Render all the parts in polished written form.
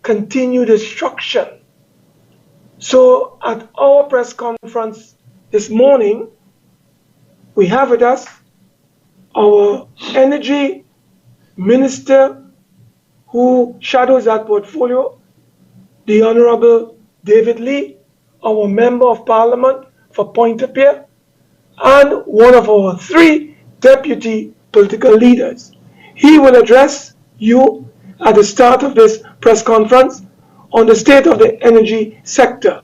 Continue destruction. So at our press conference this morning, we have with us our energy minister who shadows that portfolio, the Honorable David Lee, our member of parliament for Pointe-à-Pierre, and one of our 3 deputy political leaders. He will address you at the start of this press conference on the state of the energy sector.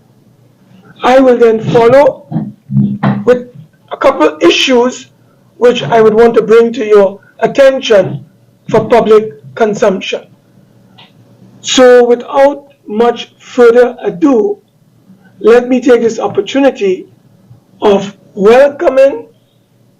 I will then follow with a couple issues which I would want to bring to your attention for public consumption. So without much further ado, let me take this opportunity of welcoming,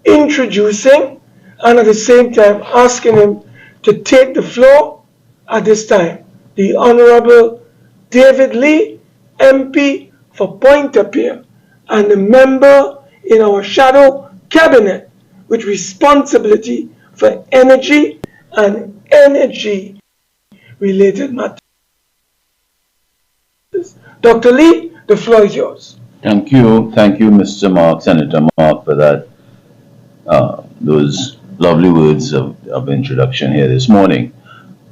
introducing, and at the same time asking him to take the floor at this time. The Honorable David Lee, MP for Pointe-à-Pierre, and a member in our shadow cabinet with responsibility for energy and energy-related matters. Dr. Lee, the floor is yours. Thank you, Mr. Mark, Senator Mark, for that those lovely words of introduction here this morning.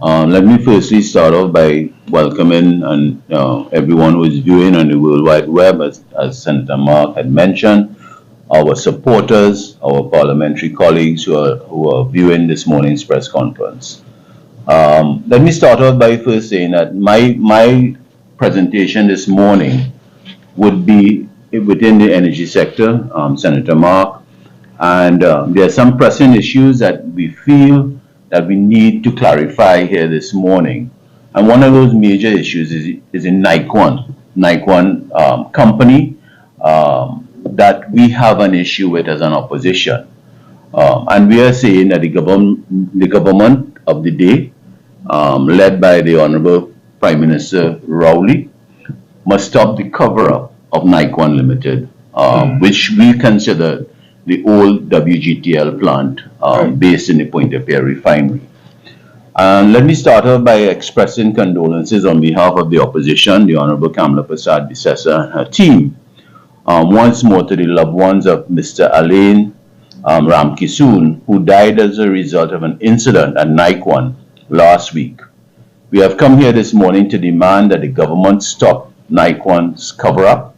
Let me firstly start off by welcoming everyone who is viewing on the World Wide Web, as Senator Mark had mentioned, our supporters, our parliamentary colleagues who are viewing this morning's press conference. Let me start off by first saying that my presentation this morning would be within the energy sector, Senator Mark, and there are some pressing issues that we feel that we need to clarify here this morning. And one of those major issues is in Nikon company that we have an issue with as an opposition. And we are saying that the government of the day, led by the Honorable Prime Minister Rowley, must stop the cover-up of Nikon Limited, which we consider the old WGTL plant based in the Pointe-à-Pierre refinery. Let me start off by expressing condolences on behalf of the opposition, the Honorable Kamala Prasad Bissessa and her team, once more to the loved ones of Mr. Alain Ramkisoon, who died as a result of an incident at Nikon last week. We have come here this morning to demand that the government stop Nikon's cover-up.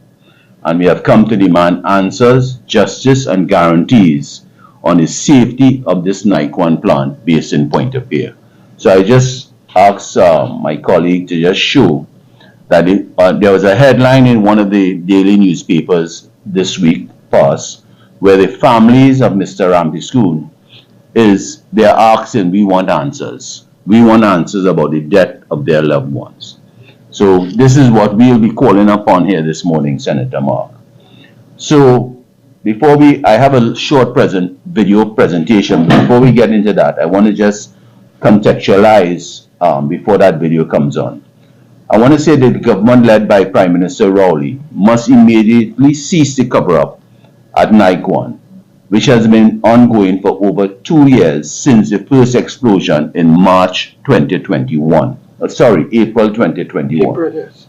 and we have come to demand answers, justice, and guarantees on the safety of this Nikon plant based in Point of Pierre. So I just asked my colleague to just show that there was a headline in one of the daily newspapers this week past where the families of Mr. Rampiscoon is they're asking, we want answers. We want answers about the death of their loved ones. So this is what we'll be calling upon here this morning, Senator Mark. So I have a short video presentation. Before we get into that, I want to just contextualize before that video comes on. I want to say that the government led by Prime Minister Rowley must immediately cease the cover-up at Nikon, which has been ongoing for over 2 years since the first explosion in April 2021. April, yes.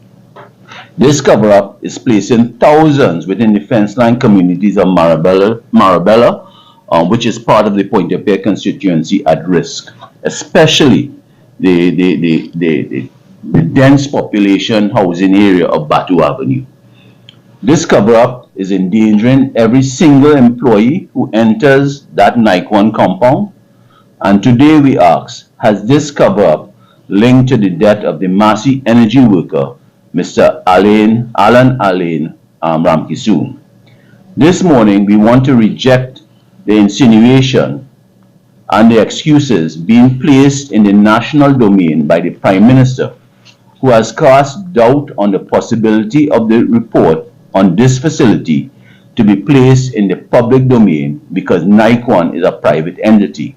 This cover-up is placing thousands within the fence-line communities of Marabella, which is part of the Point-de-Pierre constituency, at risk, especially the dense population housing area of Batu Avenue. This cover-up is endangering every single employee who enters that Nikon compound. And today we ask, has this cover-up linked to the death of the Massey energy worker, Mr. Alan Ramkissoon? This morning, we want to reject the insinuation and the excuses being placed in the national domain by the Prime Minister, who has cast doubt on the possibility of the report on this facility to be placed in the public domain because Nikon is a private entity.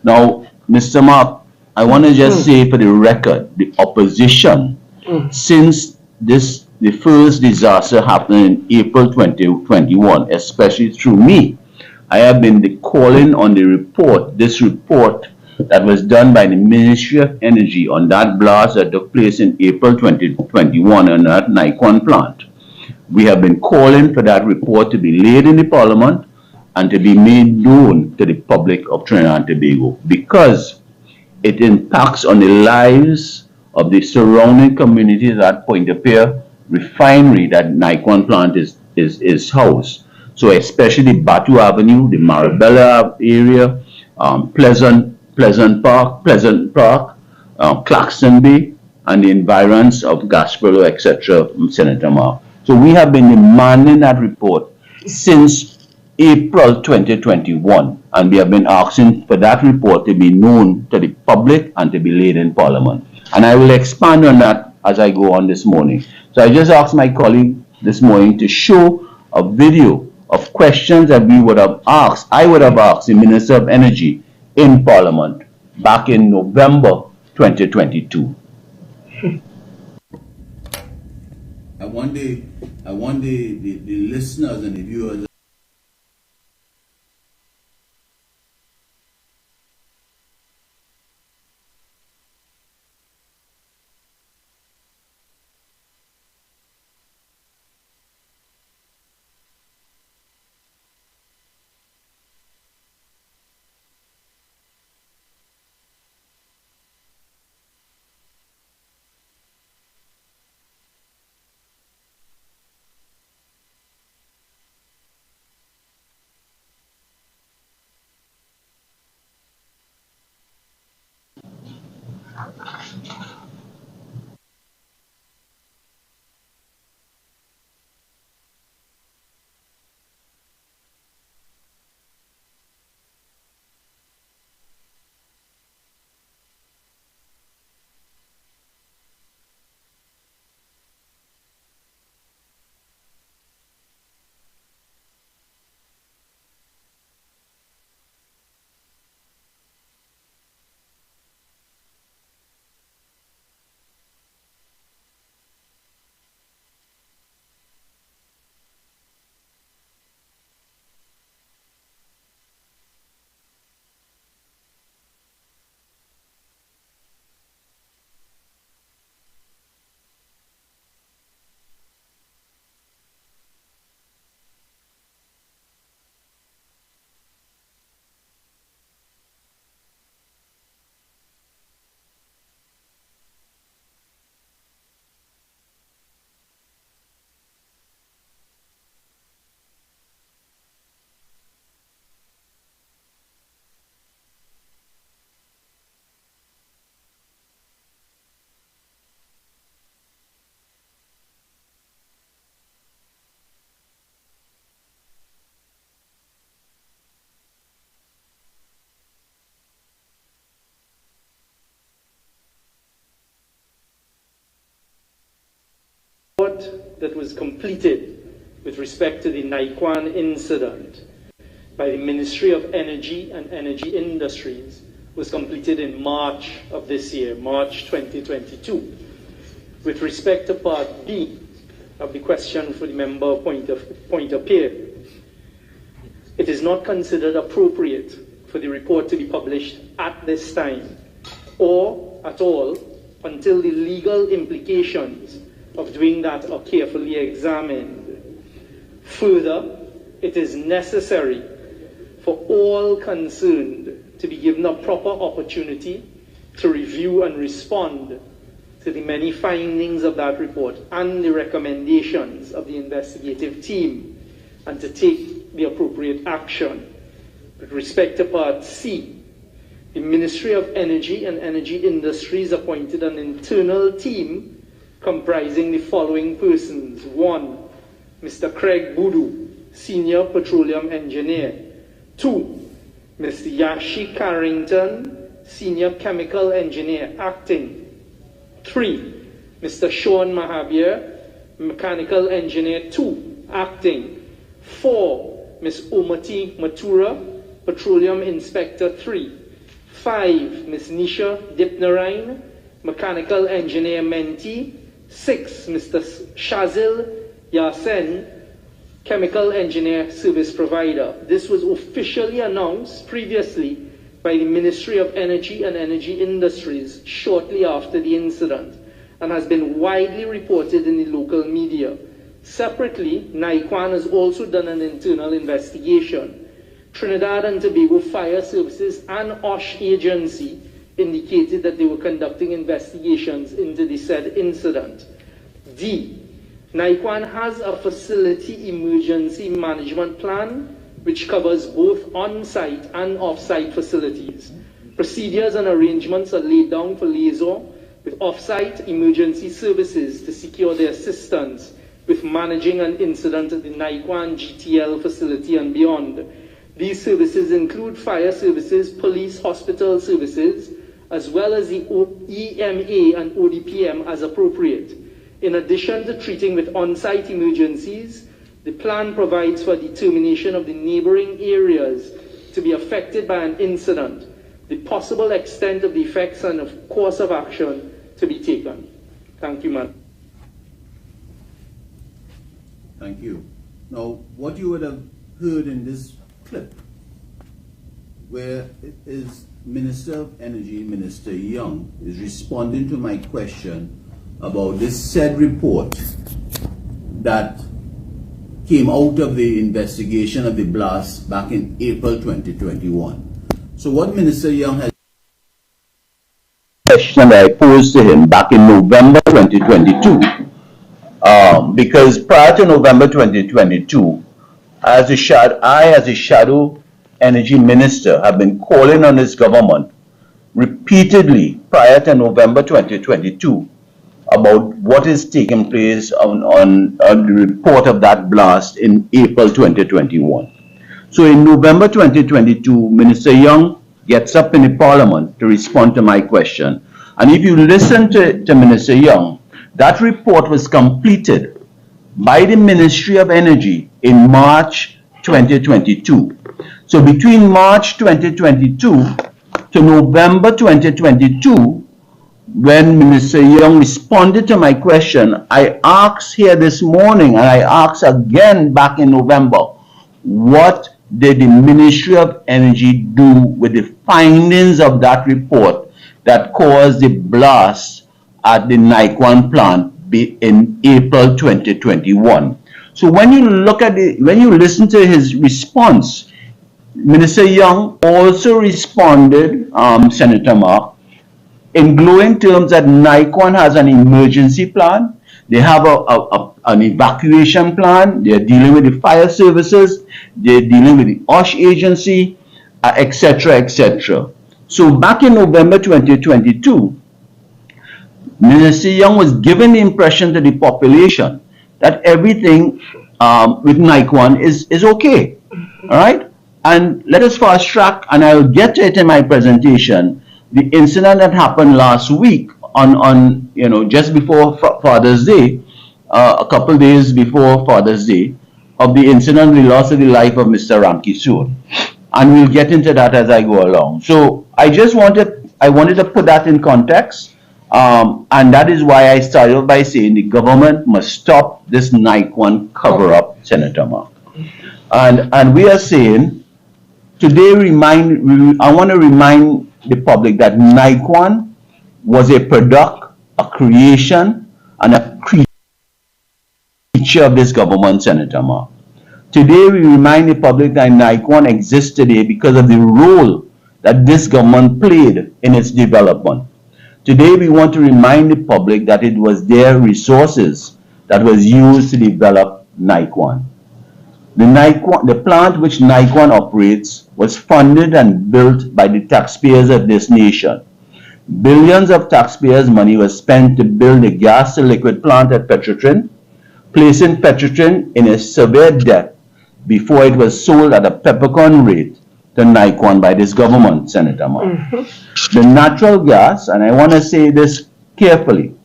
Now, Mr. Mark, I want to just say for the record, the opposition, since the first disaster happened in April 2021, especially through me, I have been calling on this report that was done by the Ministry of Energy on that blast that took place in April 2021 on that Nikon plant. We have been calling for that report to be laid in the Parliament and to be made known to the public of Trinidad and Tobago, because it impacts on the lives of the surrounding communities at Point-de-Pierre refinery that Nikon plant is housed. So especially Batu Avenue, the Marabella area, Pleasant Park, Claxton Bay, and the environs of Gaspereau, etc., Senator Mark. So we have been demanding that report since April 2021, and we have been asking for that report to be known to the public and to be laid in Parliament. And I will expand on that as I go on this morning. So I just asked my colleague this morning to show a video of questions that I would have asked the Minister of Energy in Parliament back in November 2022. I want the listeners and the viewers. report that was completed with respect to the Nikon incident by the Ministry of Energy and Energy Industries was completed in March of this year, March 2022. With respect to Part B of the question for the member point of peer, it is not considered appropriate for the report to be published at this time or at all until the legal implications of doing that are carefully examined. Further, it is necessary for all concerned to be given a proper opportunity to review and respond to the many findings of that report and the recommendations of the investigative team, and to take the appropriate action. With respect to Part C, the Ministry of Energy and Energy Industries appointed an internal team comprising the following persons. 1, Mr. Craig Boodoo, Senior Petroleum Engineer. 2, Mr. Yashi Carrington, Senior Chemical Engineer, Acting. 3, Mr. Sean Mahabir, Mechanical Engineer 2, Acting. 4, Ms. Omati Matura, Petroleum Inspector 3. 5, Ms. Nisha Dipnarain, Mechanical Engineer Mentee. 6, Mr. Shazil Yasen, Chemical Engineer Service Provider. This was officially announced previously by the Ministry of Energy and Energy Industries shortly after the incident, and has been widely reported in the local media. Separately, Nikon has also done an internal investigation. Trinidad and Tobago Fire Services and OSH Agency indicated that they were conducting investigations into the said incident. D. Nikon has a facility emergency management plan which covers both on-site and off-site facilities. Procedures and arrangements are laid down for liaison with off-site emergency services to secure their assistance with managing an incident at the Nikon GTL facility and beyond. These services include fire services, police, hospital services, as well as the EMA and ODPM as appropriate. In addition to treating with on-site emergencies, the plan provides for determination of the neighboring areas to be affected by an incident, the possible extent of the effects, and of course of action to be taken. Thank you, Madam. Thank you. Now, what you would have heard in this clip, where it is Minister of Energy, Minister Young, is responding to my question about this said report that came out of the investigation of the blast back in April 2021. So what Minister Young has... Question that I posed to him back in November 2022, because prior to November 2022, I as a shadow energy minister have been calling on this government repeatedly prior to November 2022 about what is taking place on the report of that blast in April 2021. So in November 2022, Minister Young gets up in the Parliament to respond to my question. And if you listen to Minister Young, that report was completed by the Ministry of Energy in March 2022. So between March 2022 to November 2022, when Minister Young responded to my question, I asked here this morning, and I asked again back in November, what did the Ministry of Energy do with the findings of that report that caused the blast at the Nikon plant in April 2021? So when you listen to his response, Minister Young also responded, Senator Mark, in glowing terms that Nikon has an emergency plan. They have an evacuation plan. They're dealing with the fire services. They're dealing with the OSH agency, etc., etc. So back in November 2022, Minister Young was given the impression to the population that everything with Nikon is okay. All right? And let us fast track, and I'll get to it in my presentation. The incident that happened last week on just before Father's Day, a couple days before Father's Day, of the incident, the loss of the life of Mr. Ramki Soon. And we'll get into that as I go along. So I wanted to put that in context. And that is why I started by saying the government must stop this Nikon cover-up, Senator Mark. And we are saying, today I want to remind the public that Nikon was a product, a creation, and a creature of this government, Senator Mark. Today we remind the public that Nikon exists today because of the role that this government played in its development. Today we want to remind the public that it was their resources that was used to develop Nikon. The plant which Nikon operates was funded and built by the taxpayers of this nation. Billions of taxpayers' money was spent to build a gas to liquid plant at Preferential, placing Preferential in a severe debt before it was sold at a peppercorn rate to Nikon by this government, Senator Mark. The natural gas, and I want to say this carefully,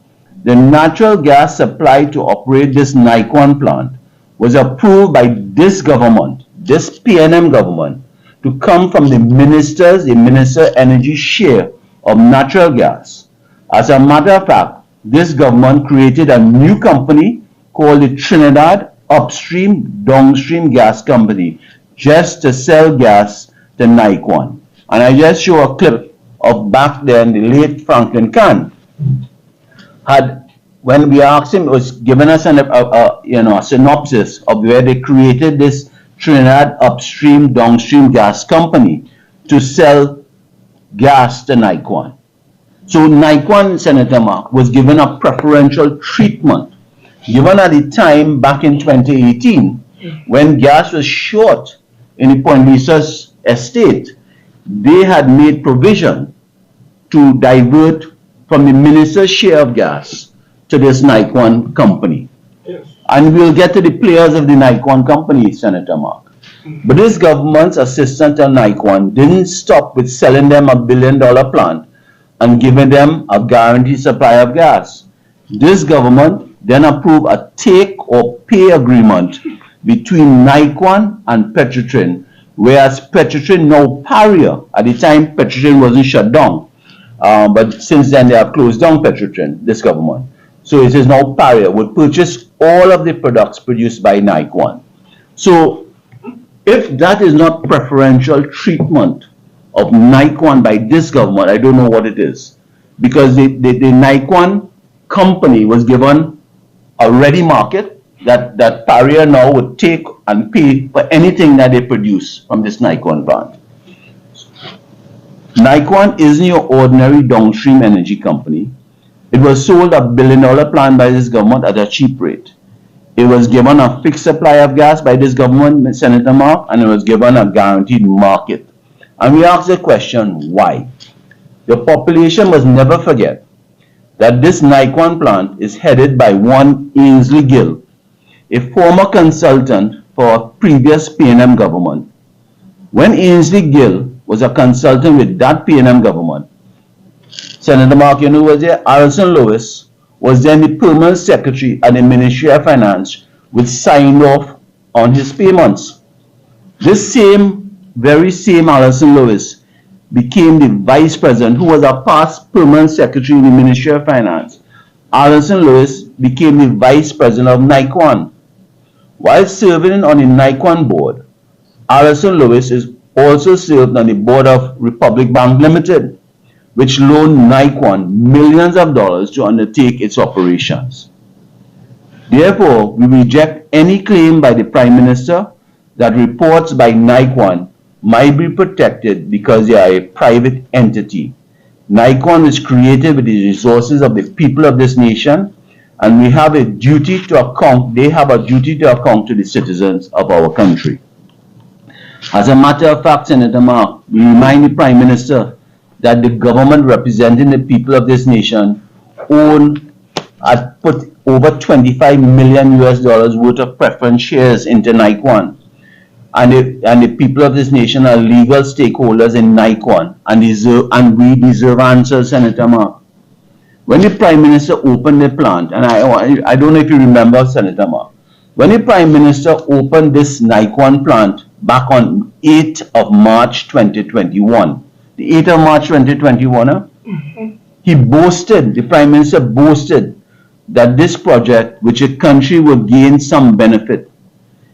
the natural gas supplied to operate this Nikon plant was approved by this government, this PNM government, to come from the Minister Energy share of natural gas. As a matter of fact, this government created a new company called the Trinidad Upstream Downstream Gas Company just to sell gas to Nikon. And I just show a clip of back then the late Franklin Khan when we asked him, was giving us a synopsis of where they created this Trinidad Upstream Downstream Gas Company to sell gas to Nikon. So Nikon, Senator Mark, was given a preferential treatment, given at the time back in 2018, when gas was short in the Point Lisa's estate. They had made provision to divert from the minister's share of gas to this Nikon company. Yes. And we'll get to the players of the Nikon company, Senator Mark. But this government's assistant to Nikon didn't stop with selling them $1 billion plant and giving them a guaranteed supply of gas. This government then approved a take or pay agreement between Nikon and Preferential, whereas Preferential now Pariah. At the time, Preferential wasn't shut down. But since then, they have closed down Preferential, this government. So it is now Pariah would purchase all of the products produced by Nikon. So if that is not preferential treatment of Nikon by this government, I don't know what it is. Because the Nikon company was given a ready market that Pariah now would take and pay for anything that they produce from this Nikon plant. Nikon isn't your ordinary downstream energy company. It was sold $1 billion plant by this government at a cheap rate. It was given a fixed supply of gas by this government, Senator Mark, and it was given a guaranteed market. And we ask the question, why? The population must never forget that this Nikon plant is headed by one Ainsley Gill, a former consultant for a previous PNM government. When Ainsley Gill was a consultant with that PNM government, Senator Mark, you know, was there? Alison Lewis was then the permanent secretary at the Ministry of Finance, which signed off on his payments. This very same Alison Lewis became the vice president, who was a past permanent secretary in the Ministry of Finance. Alison Lewis became the vice president of Nikon. While serving on the Nikon board, Alison Lewis is also served on the board of Republic Bank Limited, which loaned Nikon millions of dollars to undertake its operations. Therefore, we reject any claim by the Prime Minister that reports by Nikon might be protected because they are a private entity. Nikon was created with the resources of the people of this nation, and we have a duty to account, they have a duty to account to the citizens of our country. As a matter of fact, Senator Mark, we remind the Prime Minister that the government representing the people of this nation had put over $25 million worth of preference shares into Nikon. And the people of this nation are legal stakeholders in Nikon, and we deserve answers, Senator Mark. when the Prime Minister opened the plant, and I don't know if you remember, Senator Mark, when the Prime Minister opened this Nikon plant back on 8th of March 2021, the 8th of March 2021, he boasted, the Prime Minister boasted that this project, which a country would gain some benefit,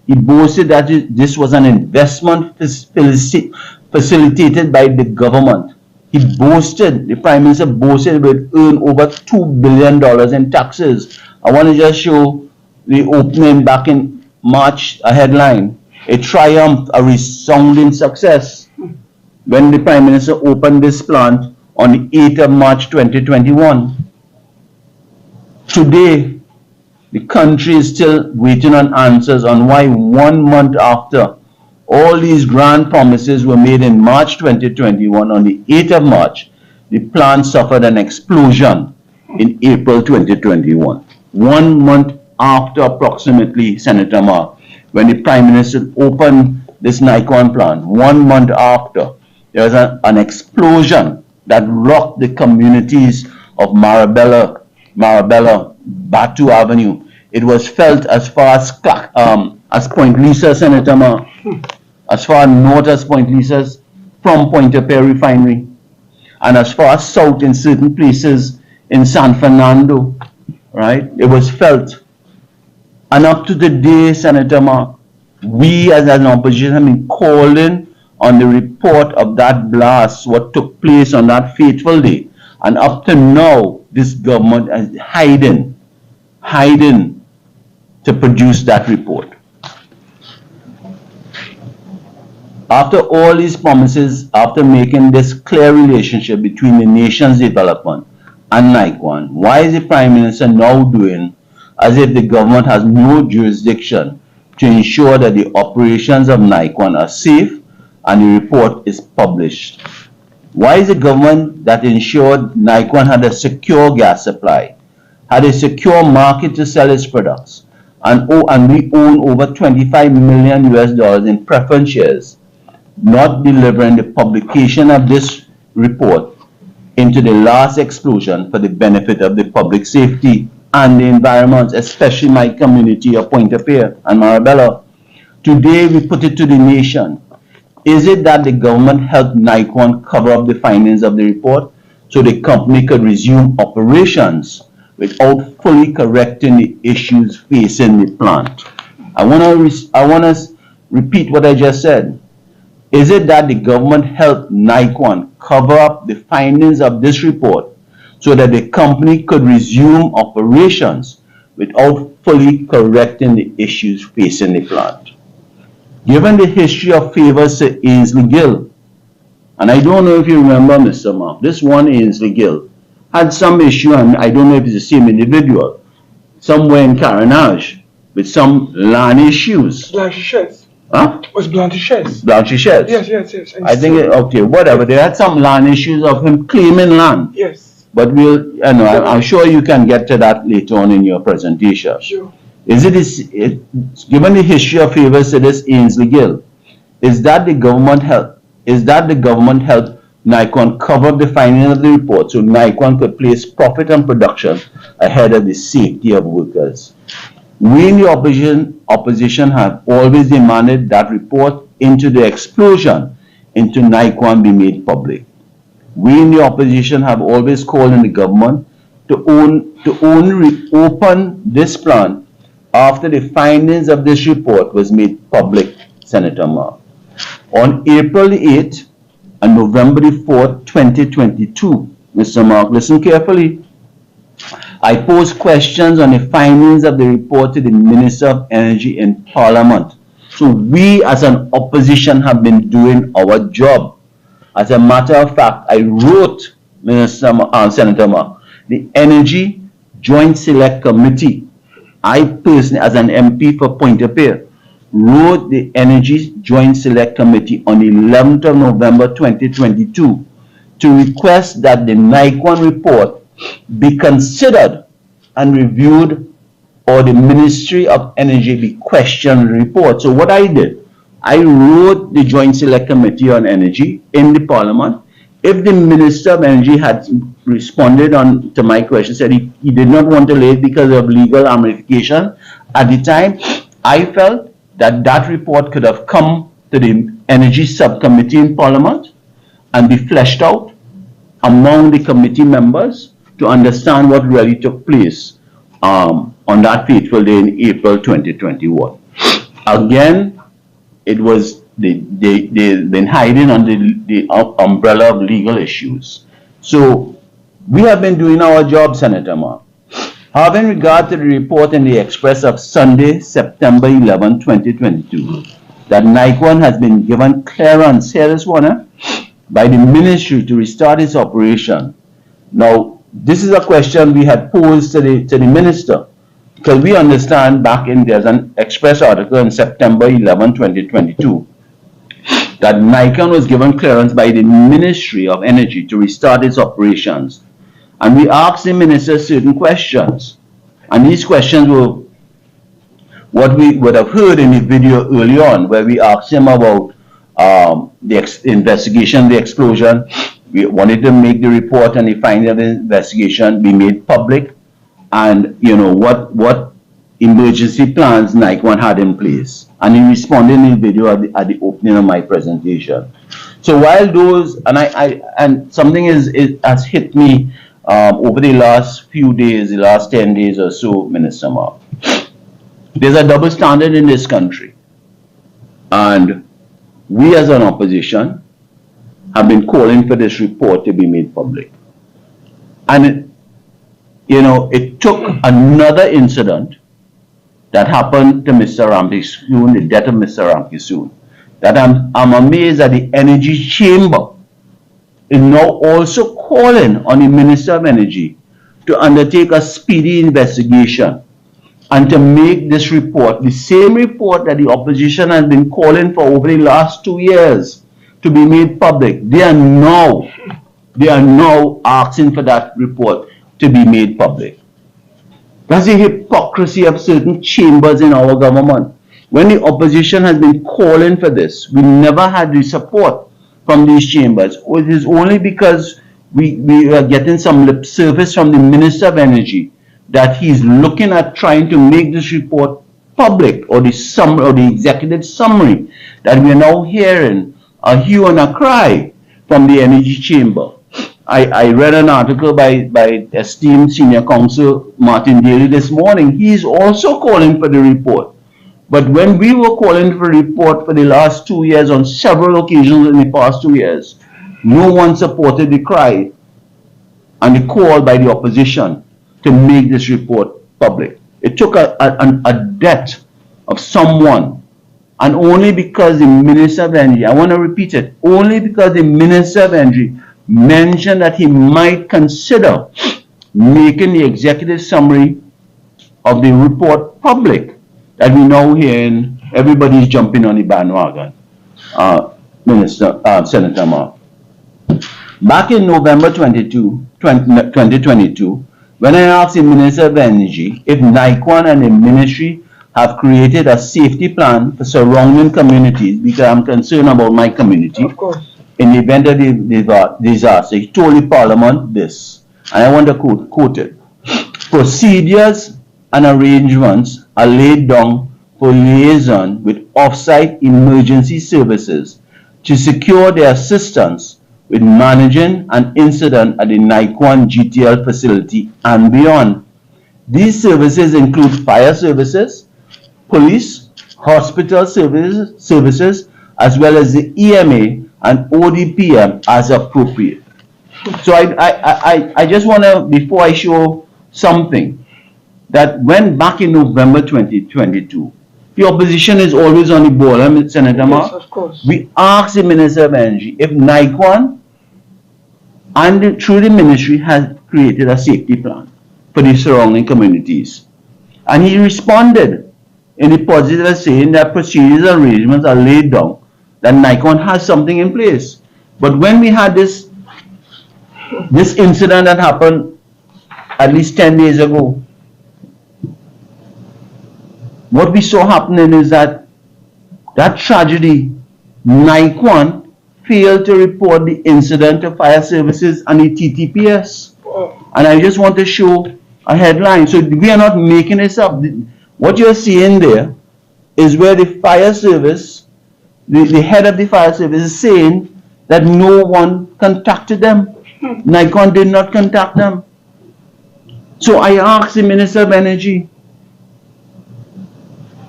he boasted that this was an investment facilitated by the government. He boasted, the Prime Minister boasted it would earn over $2 billion in taxes. I want to just show the opening back in March, a headline, a triumph, a resounding success, when the Prime Minister opened this plant on the 8th of March 2021. Today, the country is still waiting on answers on why 1 month after all these grand promises were made in March 2021, on the 8th of March, the plant suffered an explosion in April 2021. 1 month after approximately, Senator Mark, when the Prime Minister opened this Nikon plant, 1 month after, there was an explosion that rocked the communities of Marabella, Batu Avenue. It was felt as far as Point Lisa, Senator Mark, as far north as Point Lisa's from Pointe-a-Pierre refinery, and as far south in certain places in San Fernando, right? It was felt. And up to the day, Senator Mark, we as an opposition have been calling on the report of that blast, what took place on that fateful day. And up to now, this government is hiding to produce that report. After all these promises, after making this clear relationship between the nation's development and Nikon, why is the Prime Minister now doing as if the government has no jurisdiction to ensure that the operations of Nikon are safe and the report is published? Why is the government that ensured Nikon had a secure gas supply, had a secure market to sell its products, and we own over $25 million in preference shares, not delivering the publication of this report into the last explosion for the benefit of the public safety and the environment, especially my community of Pointe-a-Pierre and Marabella? Today we put it to the nation. Is it that the government helped Nikon cover up the findings of the report so the company could resume operations without fully correcting the issues facing the plant? I want to repeat what I just said. Is it that the government helped Nikon cover up the findings of this report so that the company could resume operations without fully correcting the issues facing the plant? Given the history of favors to Ainsley Gill, and I don't know if you remember, Mr. Mark, this one Ainsley Gill had some issue, and I don't know if it's the same individual, somewhere in Carenage, with some land issues. Blanchishes. Huh? Was Blanchishes. Blanchishes. Yes. I think, okay, whatever. They had some land issues of him claiming land. Yes. But I'm sure you can get to that later on in your presentation. Sure. Given the history of favors to this Ainsley Gill, is that the government helped Nikon cover up the findings of the report so Nikon could place profit and production ahead of the safety of workers? We in the opposition have always demanded that report into the explosion into Nikon be made public. We in the opposition have always called on the government to only reopen this plant after the findings of this report was made public, Senator Mark. On April 8th and November 4th, 2022, Mr. Mark, listen carefully, I posed questions on the findings of the report to the Minister of Energy in Parliament. So we as an opposition have been doing our job. As a matter of fact, I wrote, Senator Mark, the Energy Joint Select Committee. I personally, as an MP for Pointe-a-Pierre, wrote the Energy Joint Select Committee on the 11th of November 2022 to request that the Nikon report be considered and reviewed, or the Ministry of Energy be questioned the report. So what I did, I wrote the Joint Select Committee on Energy in the Parliament, if the Minister of Energy had responded to my question, said he did not want to lay it because of legal ramification, at the time, I felt that that report could have come to the Energy Subcommittee in Parliament and be fleshed out among the committee members to understand what really took place on that fateful day in April 2021. Again, it was they've been hiding under the umbrella of legal issues. So we have been doing our job, Senator Mark. Having regard to the report in the Express of Sunday, September 11, 2022, that Nikon has been given clearance, here is one, by the ministry to restart its operation. Now, this is a question we had posed to the minister, because we understand there's an Express article in September 11, 2022, that Nikon was given clearance by the Ministry of Energy to restart its operations. And we asked the minister certain questions. And these questions were what we would have heard in the video early on, where we asked him about the investigation, the explosion. We wanted to make the report and the finding of the investigation be made public, and what emergency plans Nikon had in place. And he responded in the video at the opening of my presentation. So while those, and something has hit me over the last few days, the last 10 days or so, Minister Mark. There's a double standard in this country. And we as an opposition have been calling for this report to be made public. And it took another incident that happened to Mr. Ramkissoon, the death of Mr. Ramkissoon, that I'm amazed that the Energy Chamber is now also calling on the Minister of Energy to undertake a speedy investigation and to make this report, the same report that the opposition has been calling for over the last 2 years, to be made public. They are now asking for that report to be made public. That's the hypocrisy of certain chambers in our government. When the opposition has been calling for this, we never had the support from these chambers. It is only because we are getting some lip service from the Minister of Energy that he's looking at trying to make this report public, or the executive summary, that we are now hearing a hue and a cry from the Energy Chamber. I read an article by esteemed senior counsel Martin Daly this morning. He's also calling for the report. But when we were calling for a report for the last 2 years, on several occasions in the past 2 years, no one supported the cry and the call by the opposition to make this report public. It took a death of someone, and only because the Minister of Energy, I want to repeat it, only because the Minister of Energy mentioned that he might consider making the executive summary of the report public, that we now hearing everybody's jumping on the bandwagon. Senator Mark. Back in November 2022, when I asked the Minister of Energy if Nikon and the ministry have created a safety plan for surrounding communities, because I'm concerned about my community, of course, in the event of the disaster, he told the Parliament this, and I want to quote it. Procedures and arrangements are laid down for liaison with off-site emergency services to secure their assistance with managing an incident at the Nikon GTL facility and beyond. These services include fire services, police, hospital services, as well as the EMA and ODPM as appropriate. So I just want to, before I show something, that when back in November 2022, the opposition is always on the ball, Senator Mark. Yes, of course. We asked the Minister of Energy if Nikon and through the ministry has created a safety plan for the surrounding communities. And he responded in the positive, saying that procedures and arrangements are laid down, that Nikon has something in place. But when we had this incident that happened at least 10 days ago, what we saw happening is that tragedy, Nikon failed to report the incident to fire services and the TTPS. And I just want to show a headline. So we are not making this up. What you're seeing there is where the fire service, the head of the fire service is saying that no one contacted them. Nikon did not contact them. So I asked the Minister of Energy,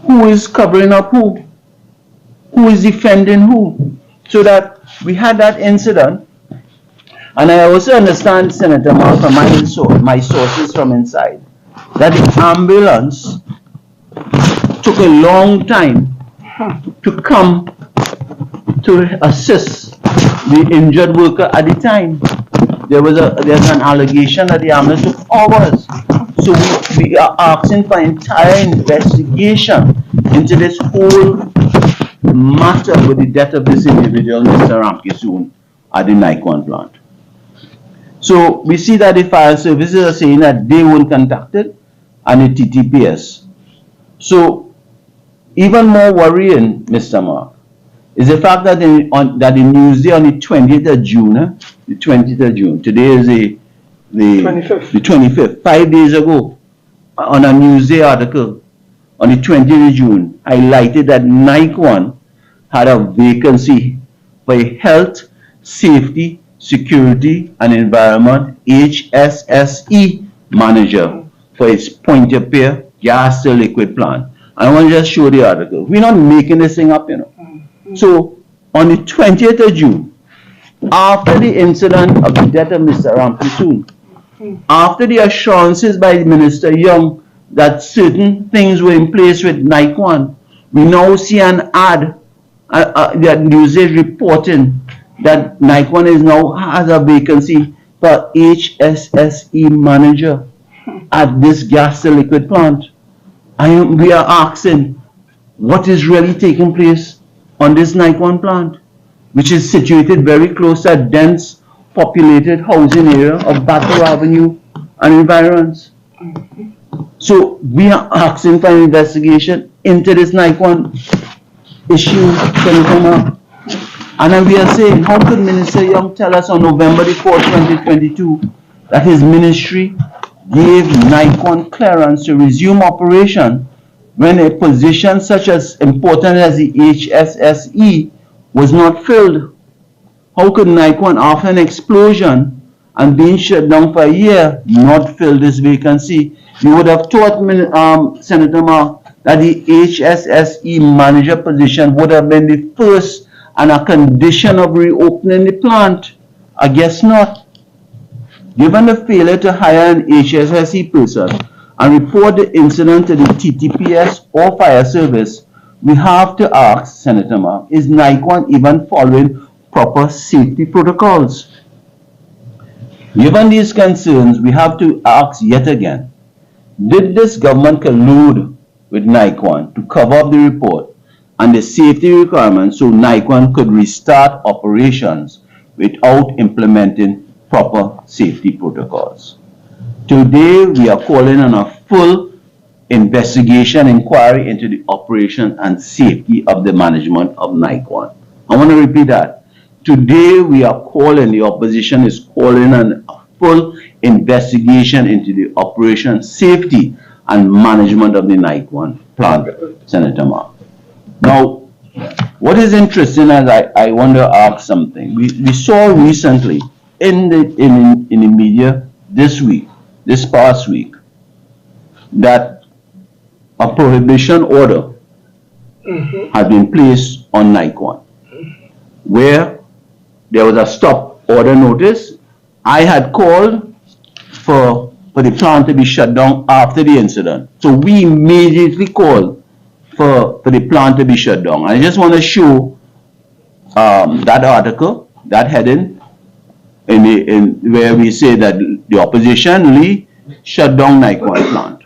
who is covering up who? Who is defending who? So that we had that incident. And I also understand, Senator Mark, from my sources from inside, that the ambulance took a long time to come to assist the injured worker at the time. There's an allegation that the ambulance took hours. So we are asking for an entire investigation into this whole matter with the death of this individual, Mr. Ramkisoon, at the Nikon plant. So we see that the fire services are saying that they weren't contacted, and the TTPS. So even more worrying, Mr. Mark, is the fact that that the news day on the 20th of June, the 20th of June, today is the 25th, 5 days ago, on a Newsday article on the 20th of June, highlighted that Nikon had a vacancy for a health, safety, security and environment HSSE manager for its point-of-care gas to liquid plant. And I want to just show the article. We're not making this thing up, you know. So on the 20th of June, after the incident of the death of Mr. Ramkisoon, after the assurances by Minister Young that certain things were in place with Nikon, we now see an ad that news is reporting that Nikon has a vacancy for HSSE manager at this gas to liquid plant. And we are asking, what is really taking place on this Nikon plant, which is situated very close to a dense populated housing area of Battle Avenue and environs. So we are asking for an investigation into this Nikon issue, Senator Mark. And then we are saying, how could Minister Young tell us on November the 4th, 2022, that his ministry gave Nikon clearance to resume operation when a position such as important as the HSSE was not filled? How could Nikon, after an explosion and being shut down for a year, not fill this vacancy? You would have thought, Senator Mark, that the HSSE manager position would have been the first and a condition of reopening the plant. I guess not. Given the failure to hire an HSSE person and report the incident to the TTPS or fire service, we have to ask, Senator Mark, is Nikon even following proper safety protocols? Given these concerns, we have to ask yet again, did this government collude with Nikon to cover up the report and the safety requirements so Nikon could restart operations without implementing proper safety protocols? Today, we are calling on a full investigation inquiry into the operation and safety of the management of Nikon. I want to repeat that. Today, we are calling, the opposition is calling on a full investigation into the operation, safety, and management of the Nikon plant, Senator Mark. Now, what is interesting is I want to ask something. We saw recently in the media this past week, that a prohibition order had been placed on Nikon, where there was a stop order notice. I had called for the plant to be shut down after the incident. So we immediately called for the plant to be shut down. I just want to show that article, that heading, in where we say that the opposition shut down Nikon plant.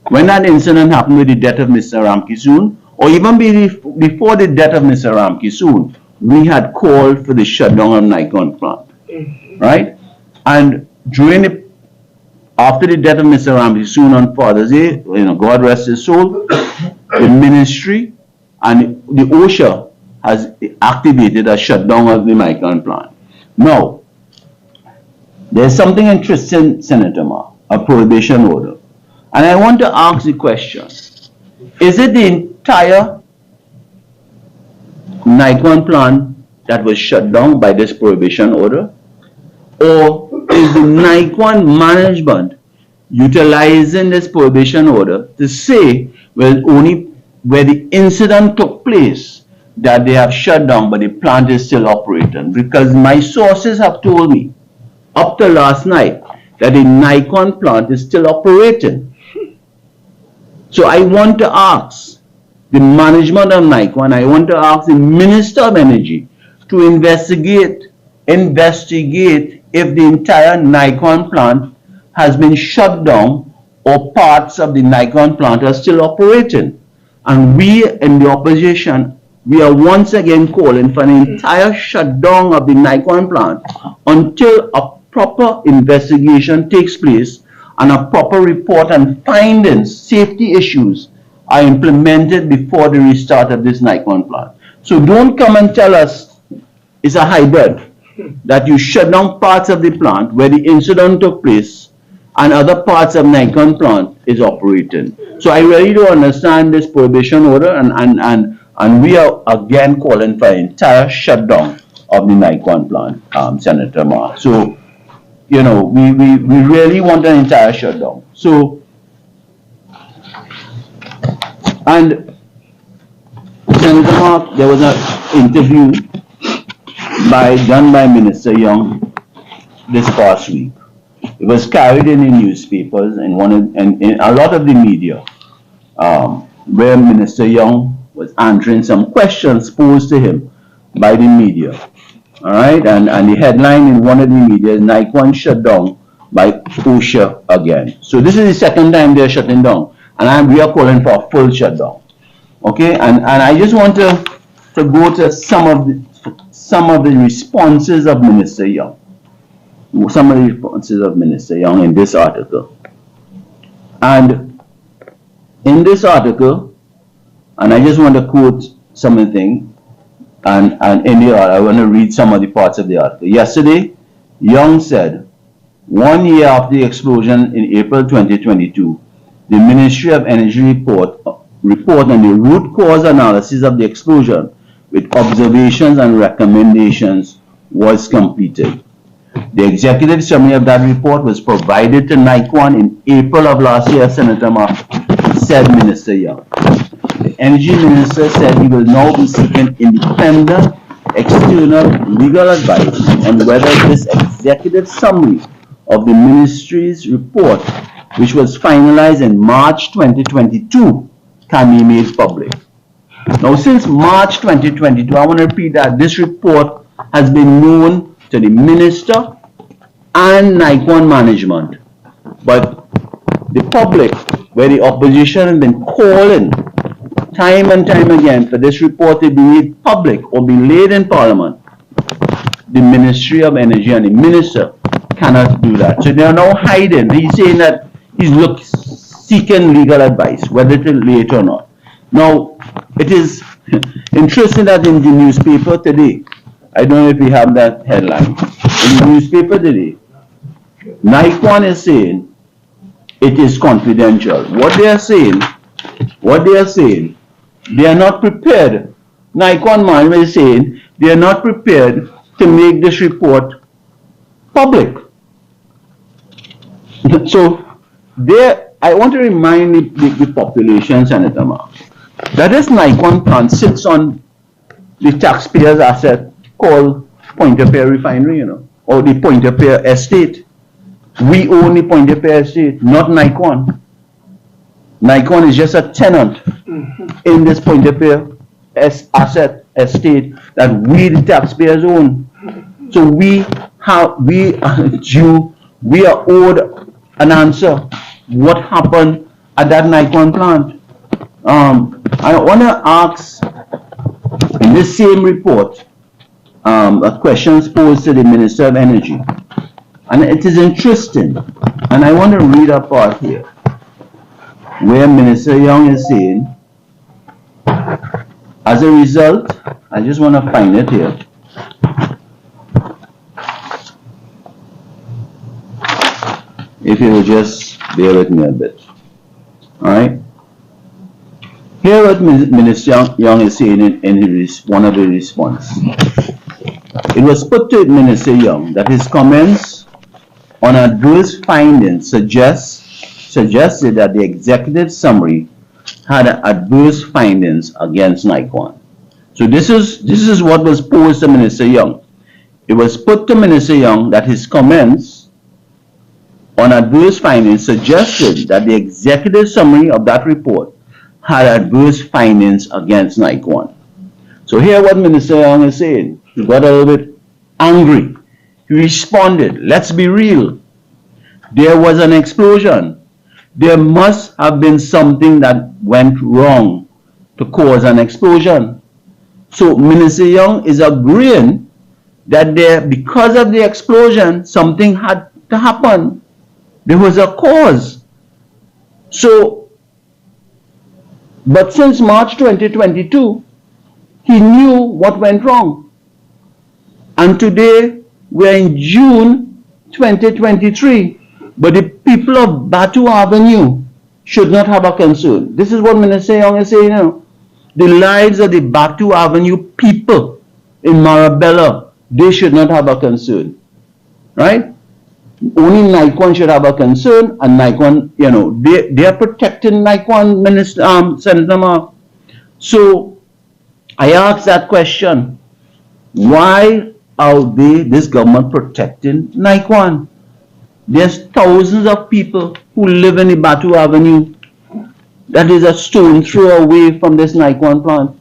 When that incident happened with the death of Mr. Ramkisoon, or even before the death of Mr. Ramkisoon, we had called for the shutdown of Nikon plant, right? And after the death of Mr. Ramkisoon on Father's Day, God rest his soul, the ministry and the OSHA has activated a shutdown of the Nikon plant. Now, there's something interesting, Senator Ma, a prohibition order. And I want to ask the question, is it the entire Nikon plant that was shut down by this prohibition order? Or is the Nikon management utilizing this prohibition order to say, well, only where the incident took place that they have shut down, but the plant is still operating? Because my sources have told me up to last night that the Nikon plant is still operating. So I want to ask the management of Nikon, I want to ask the Minister of Energy to investigate if the entire Nikon plant has been shut down or parts of the Nikon plant are still operating. And we in the opposition, we are once again calling for an entire shutdown of the Nikon plant until a proper investigation takes place and a proper report and findings, safety issues are implemented before the restart of this Nikon plant. So don't come and tell us it's a hybrid, that you shut down parts of the plant where the incident took place and other parts of Nikon plant is operating. So I really don't understand this prohibition order, and we are again calling for an entire shutdown of the Nikon plant, Senator Ma. So, you know, we really want an entire shutdown. So, and Senator Ma, there was an interview done by Minister Young this past week. It was carried in the newspapers and in a lot of the media, where Minister Young was answering some questions posed to him by the media. All right, and the headline in one of the media is Nikon shut down by OSHA again. So this is the second time they're shutting down, and we are calling for a full shutdown. Okay, and I just want to go to some of the responses of Minister Young. Some of the responses of Minister Young in this article. And in this article, and I just want to quote something, and in the article, I want to read some of the parts of the article. Yesterday, Young said, 1 year after the explosion in April 2022, the Ministry of Energy report on the root cause analysis of the explosion with observations and recommendations was completed. The executive summary of that report was provided to Nikon in April of last year, Senator Ma, said Minister Young. The Energy Minister said he will now be seeking independent, external legal advice on whether this executive summary of the Ministry's report, which was finalized in March 2022, can be made public. Now, since March 2022, I want to repeat that this report has been known to the Minister and Nikon management, but the public, where the opposition has been calling time and time again for this report to be made public or be laid in Parliament, the Ministry of Energy and the Minister cannot do that. So they are now hiding. He's saying that he's seeking legal advice, whether to lay it or not. Now, it is interesting that in the newspaper today, I don't know if we have that headline, in the newspaper today, Nikon is saying it is confidential. What they are saying, they are not prepared. Nikon management is saying they are not prepared to make this report public. So, I want to remind the population, Senator Ma, that this Nikon plant sits on the taxpayers' asset called Point-of-Care Refinery, or the Point-of-Care Estate. We own the Point-of-Care Estate, not Nikon. Nikon is just a tenant in this Point-of-Care asset estate that we, the taxpayers, own. So we are owed an answer. What happened at that Nikon plant? I want to ask, in this same report, questions posed to the Minister of Energy. And it is interesting, and I want to read a part here, where Minister Young is saying, as a result I just want to find it here. If you will just bear with me a bit. All right. Here what Minister Young is saying in one of the response. It was put to Minister Young that his comments on adverse findings suggested that the executive summary had adverse findings against Nikon. So this is what was posed to Minister Young. It was put to Minister Young that his comments on adverse findings suggested that the executive summary of that report had adverse findings against Nikon. So here what Minister Young is saying. He got a little bit angry. He responded, let's be real. There was an explosion. There must have been something that went wrong to cause an explosion. So Minister Young is agreeing that because of the explosion, something had to happen. There was a cause. So, but since March 2022, he knew what went wrong. And today, we're in June 2023. But the people of Batu Avenue should not have a concern. This is what Minister Young is saying now. The lives of the Batu Avenue people in Marabella, they should not have a concern. Right? Only Nikon should have a concern, and Nikon, you know, they are protecting Nikon, Senator Mark. So I asked that question. Why are this government protecting Nikon? There's thousands of people who live in the Batu Avenue that is a stone throw away from this Nikon plant.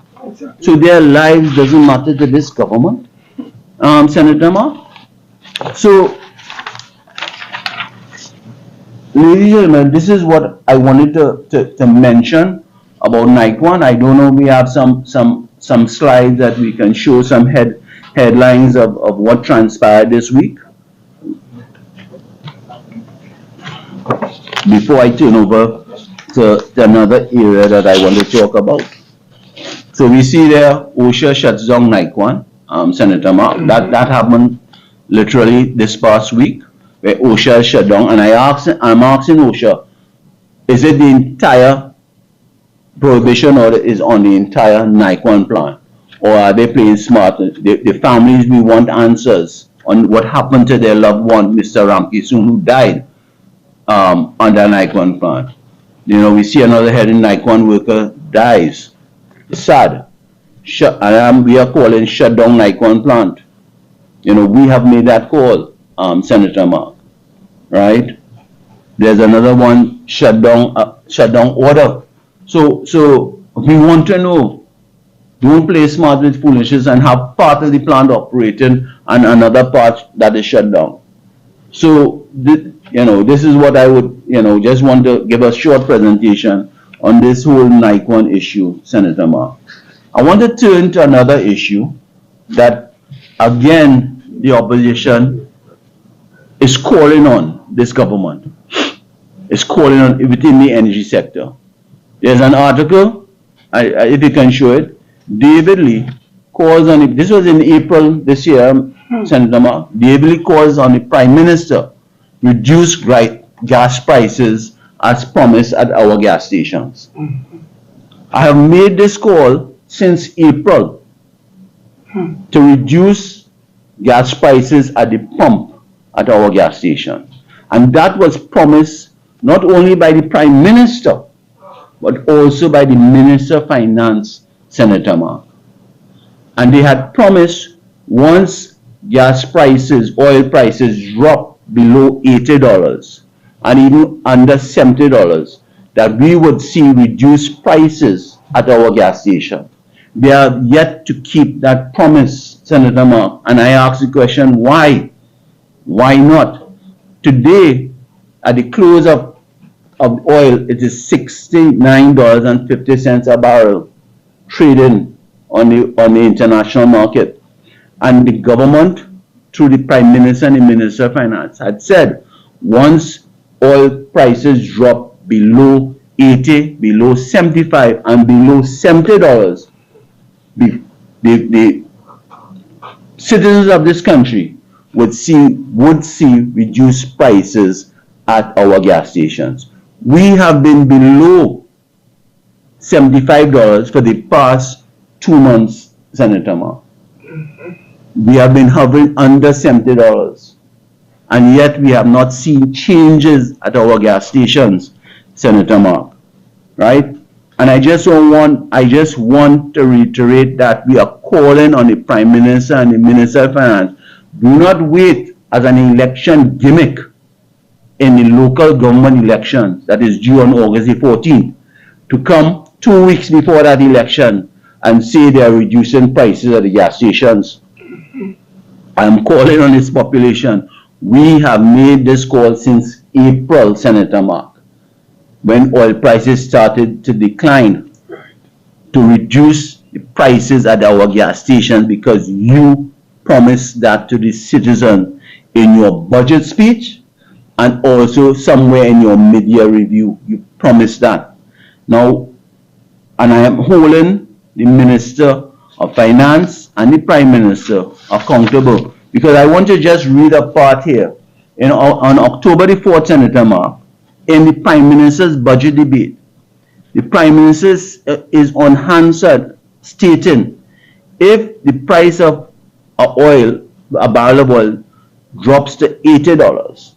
So their lives doesn't matter to this government, Senator Ma. So, ladies and gentlemen, this is what I wanted to mention about Nikon. I don't know, we have some slides that we can show, some headlines of what transpired this week. Before I turn over to another area that I want to talk about. So we see there, OSHA shuts down Nikon, Senator Mark. That happened literally this past week, where OSHA shut down. And I'm asking OSHA, is it the entire prohibition or is on the entire Nikon plant? Or are they playing smart? The families, we want answers on what happened to their loved one, Mr. Ramkisung, who died under Nikon plant. You know, we see another head in Nikon worker dies. It's sad. We are calling shut down Nikon plant. You know, we have made that call, Senator Mark. Right? There's another one shut down order. So we want to know. Don't play smart with foolishness and have part of the plant operating and another part that is shut down. So, you know, this is what I would, you know, just want to give a short presentation on this whole Nikon issue, Senator Mark. I want to turn to another issue that, again, the opposition is calling on this government. It's calling on within the energy sector. There's an article, if you can show it, David Lee calls on it. This was in April this year, Senator Mark. David Lee calls on the Prime Minister reduce gas prices as promised at our gas stations. I have made this call since April to reduce gas prices at the pump at our gas station. And that was promised not only by the Prime Minister, but also by the Minister of Finance, Senator Mark. And they had promised once gas prices, oil prices drop below $80 and even under $70, that we would see reduced prices at our gas station. They are yet to keep that promise, Senator Mark. And I ask the question, why? Why not? Today, at the close of oil, it is $69.50 a barrel trading on the international market. And the government, through the Prime Minister and the Minister of Finance, had said once oil prices drop below 80, below 75, and below $70, the the citizens of this country would see reduced prices at our gas stations. We have been below $75 for the past 2 months, Senator Mark. We have been hovering under $70, and yet we have not seen changes at our gas stations, Senator Mark, right? And I just want to reiterate that we are calling on the Prime Minister and the Minister of Finance. Do not wait as an election gimmick in the local government elections that is due on August the 14th to come 2 weeks before that election and say they are reducing prices at the gas stations. I am calling on this population. We have made this call since April, Senator Mark, when oil prices started to decline, to reduce the prices at our gas stations, because you promised that to the citizens in your budget speech and also somewhere in your mid-year review. You promised that. Now, and I am holding the Minister of Finance and the Prime Minister accountable, because I want to just read a part here. On October the 4th, Senator Mark, in the Prime Minister's budget debate, the Prime Minister is on Hansard stating, if the price of oil, a barrel of oil, drops to $80,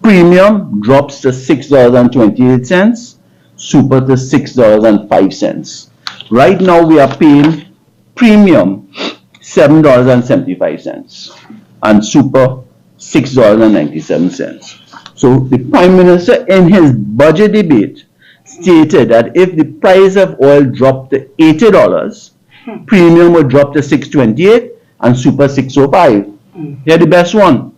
premium drops to $6.28, super to $6.05. Right now we are paying premium $7.75 and super $6.97. So the Prime Minister in his budget debate stated that if the price of oil dropped to $80, premium would drop to $6.28 and super $6.05. They're the best one.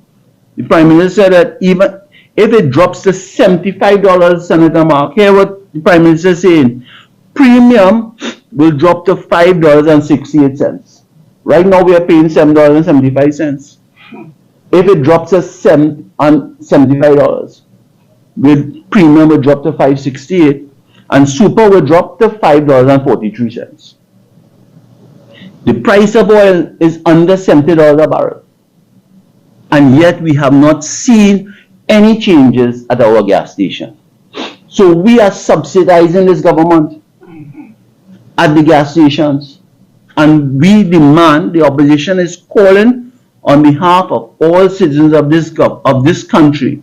The Prime Minister said that even if it drops to $75, Senator Mark, hear what the Prime Minister is saying. Premium will drop to $5.68. Right now we are paying $7.75. If it drops to $75, with premium will drop to $5.68 and super will drop to $5.43. The price of oil is under $70 a barrel, and yet we have not seen any changes at our gas station. So we are subsidizing this government at the gas stations, and we demand, the opposition is calling on behalf of all citizens of this country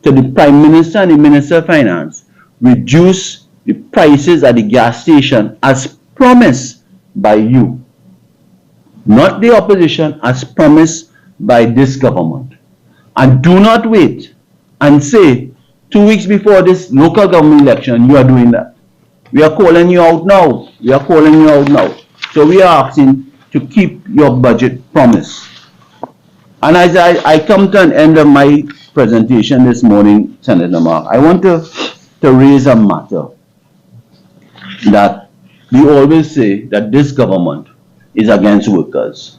to the Prime Minister and the Minister of Finance, reduce the prices at the gas station as promised by you, not the opposition, as promised by this government. And do not wait and say 2 weeks before this local government election you are doing that. We are calling you out now. We are calling you out now. So we are asking to keep your budget promise. And as I come to an end of my presentation this morning, Senator Mark, I want to raise a matter that we always say that this government is against workers.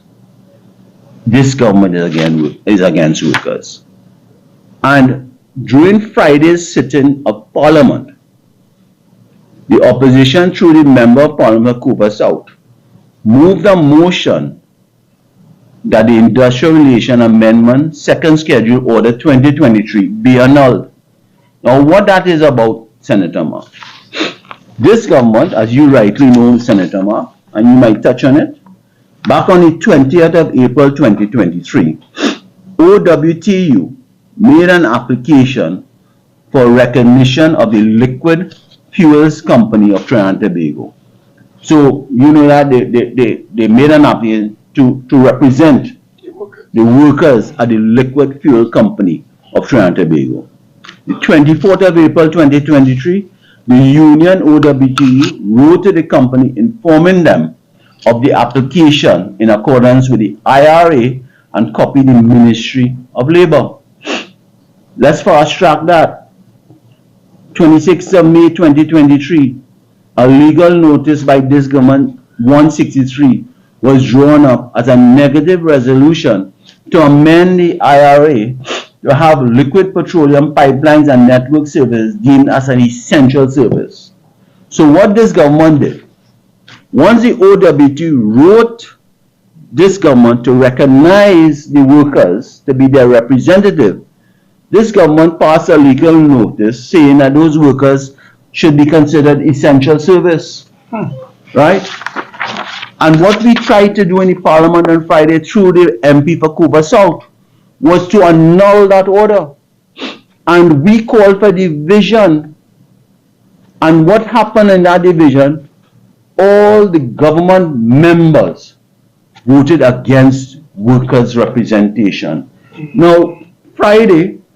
This government is against workers. And during Friday's sitting of Parliament, the opposition, through the Member of Parliament Cooper South, moved a motion that the Industrial Relation Amendment, Second Schedule Order 2023 be annulled. Now, what that is about, Senator Mark? This government, as you rightly know, Senator Mark, and you might touch on it, back on the 20th of April 2023, OWTU made an application for recognition of the Liquid Fuels Company of Trinidad and Tobago. So, you know that they made an application to represent the workers at the Liquid Fuel Company of Trinidad and Tobago. The 24th of April 2023, the union OWTU wrote to the company informing them of the application in accordance with the IRA and copied the Ministry of Labour. Let's fast track that. 26th of May 2023, a legal notice by this government 163 was drawn up as a negative resolution to amend the IRA to have liquid petroleum pipelines and network service deemed as an essential service. So what this government did, Once the OWT wrote this government to recognize the workers to be their representative, this government passed a legal notice saying that those workers should be considered essential service, right? And what we tried to do in the Parliament on Friday through the MP for Cuba South was to annul that order. And we called for division. And what happened in that division? All the government members voted against workers' representation. Now,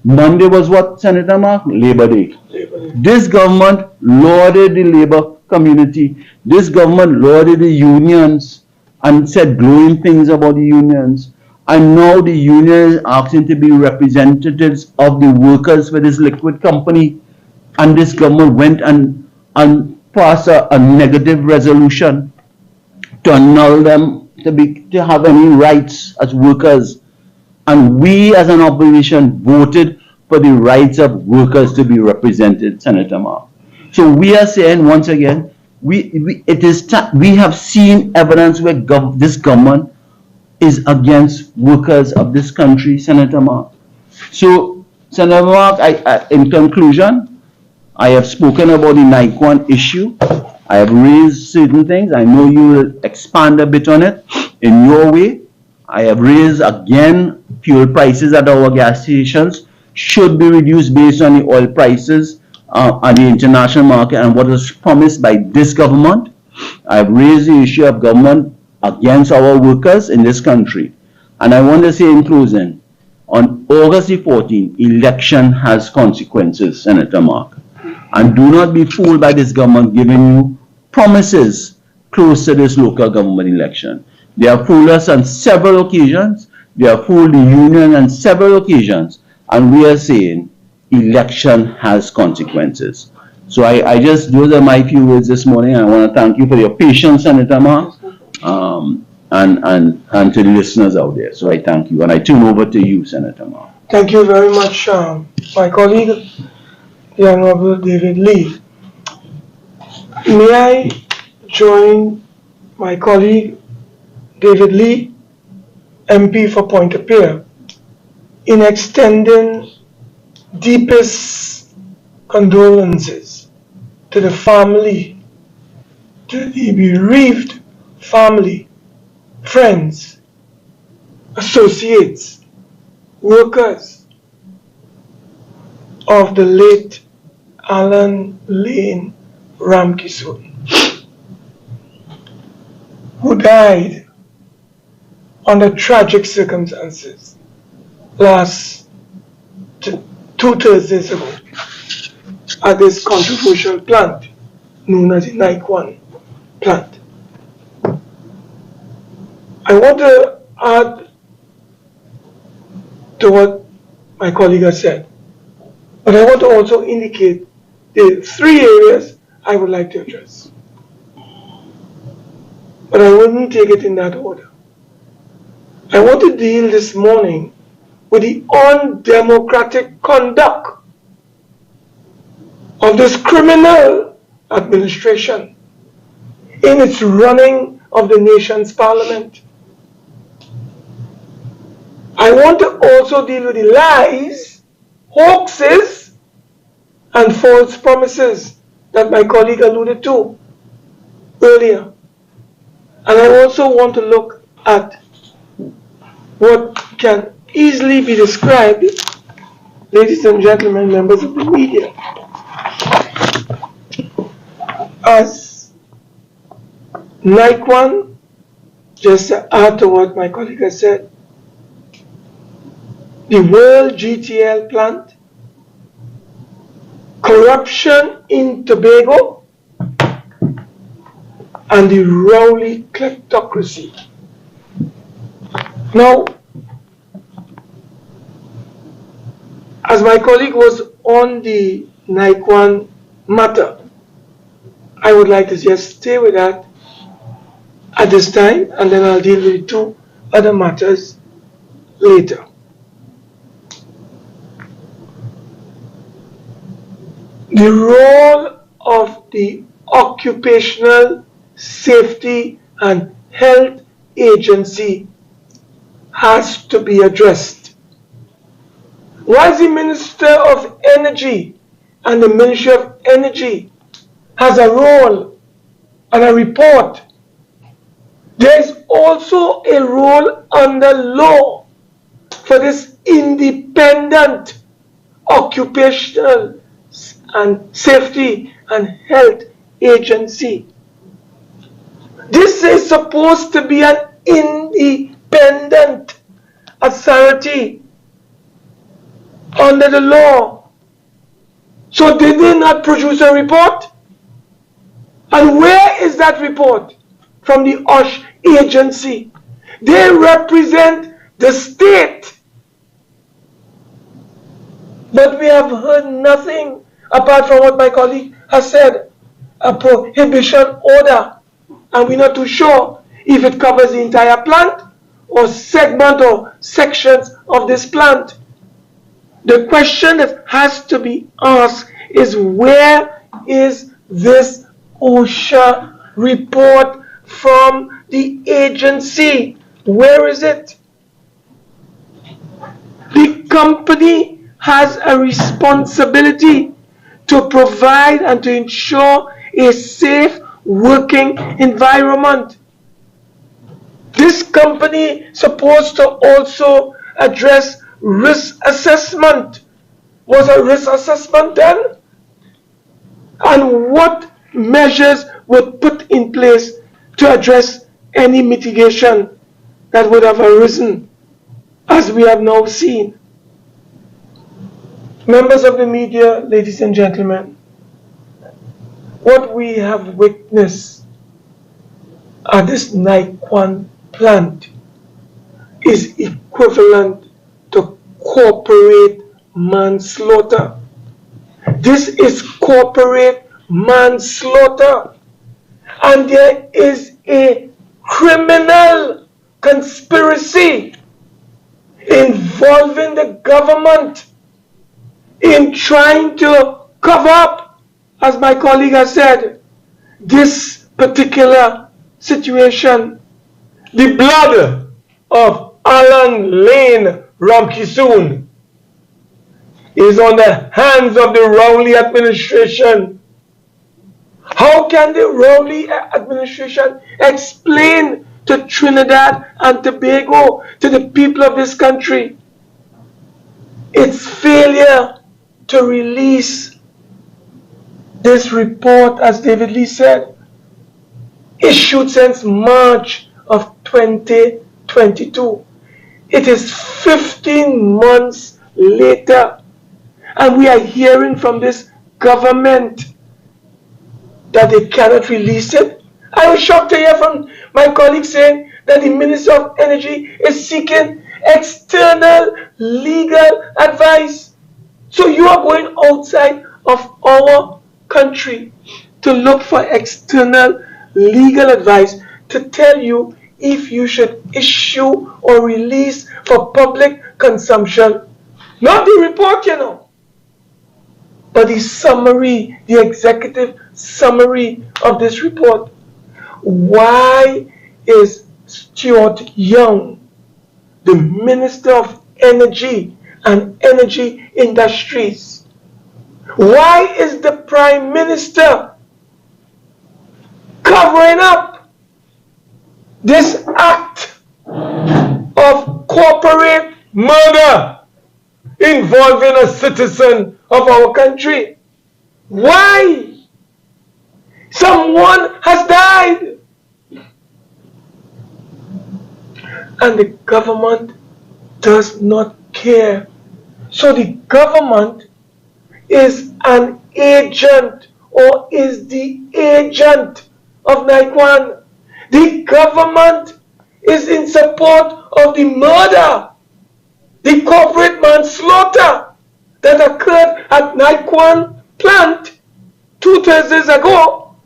Monday was what, Senator Mark? Labor Day. This government lauded the labor community. This government lauded the unions and said glowing things about the unions. And now the union is asking to be representatives of the workers for this liquid company. And this government went and passed a negative resolution to annul them to have any rights as workers. And we as an opposition voted for the rights of workers to be represented, Senator Mark. So we are saying once again, we have seen evidence where this government is against workers of this country, Senator Mark. So, Senator Mark, in conclusion, I have spoken about the Nikon issue. I have raised certain things. I know you will expand a bit on it in your way. I have raised again fuel prices at our gas stations should be reduced based on the oil prices on the international market and what was promised by this government. I have raised the issue of government against our workers in this country. And I want to say in closing, on August the 14th, election has consequences, Senator Mark. And do not be fooled by this government giving you promises close to this local government election. They have fooled us on several occasions. They have fooled the union on several occasions. And we are saying election has consequences. So those are my few words this morning. I want to thank you for your patience, Senator Mark, and to the listeners out there. So I thank you. And I turn over to you, Senator Mark. Thank you very much, my colleague, the Honorable David Lee. May I join my colleague, David Lee, MP for Point of Peer, in extending deepest condolences to the family, to the bereaved family, friends, associates, workers of the late Alan Lane Ramkissoon, who died under tragic circumstances two Thursdays ago at this controversial plant known as the Nikon plant. I want to add to what my colleague has said, but I want to also indicate the three areas I would like to address. But I wouldn't take it in that order. I want to deal this morning with the undemocratic conduct of this criminal administration in its running of the nation's parliament. I want to also deal with the lies, hoaxes, and false promises that my colleague alluded to earlier. And I also want to look at what can easily be described, ladies and gentlemen, members of the media, as Nikon, just to add to what my colleague has said, the World GTL plant, corruption in Tobago, and the Rowley kleptocracy. Now, as my colleague was on the Nikon matter, I would like to just stay with that at this time, and then I'll deal with two other matters later. The role of the occupational Safety and Health Agency has to be addressed. While the Minister of Energy and the Ministry of Energy has a role and a report, there is also a role under law for this independent occupational and safety and health agency. This is supposed to be an independent authority under the law. So did they not produce a report? And where is that report? From the OSH agency. They represent the state. But we have heard nothing apart from what my colleague has said, a prohibition order. And we're not too sure if it covers the entire plant or segment or sections of this plant. The question that has to be asked is, where is this OSHA report from the agency? Where is it? The company has a responsibility to provide and to ensure a safe working environment. This company is supposed to also address risk assessment. Was a risk assessment done? And what measures were put in place to address any mitigation that would have arisen, as we have now seen? Members of the media, ladies and gentlemen, what we have witnessed at this Nikon plant is equivalent to corporate manslaughter. This is corporate manslaughter, and there is a criminal conspiracy involving the government in trying to cover up, as my colleague has said, this particular situation. The blood of Alan Lane Ramkisoon is on the hands of the Rowley administration. How can the Rowley administration explain to Trinidad and Tobago, to the people of this country, its failure to release this report, as David Lee said, issued since March of 2022? It is 15 months later, and we are hearing from this government that they cannot release it. I was shocked to hear from my colleague saying that the Minister of Energy is seeking external legal advice. So you are going outside of our country to look for external legal advice to tell you if you should issue or release for public consumption. Not the report, but the summary, the executive summary of this report. Why is Stuart Young, the Minister of Energy and Energy Industries, why is the Prime Minister covering up this act of corporate murder involving a citizen of our country? Why? Someone has died. And the government does not care. So the government is an agent, or is the agent of Nikon. The government is in support of the murder, the corporate manslaughter that occurred at Nikon plant 2 Thursdays ago,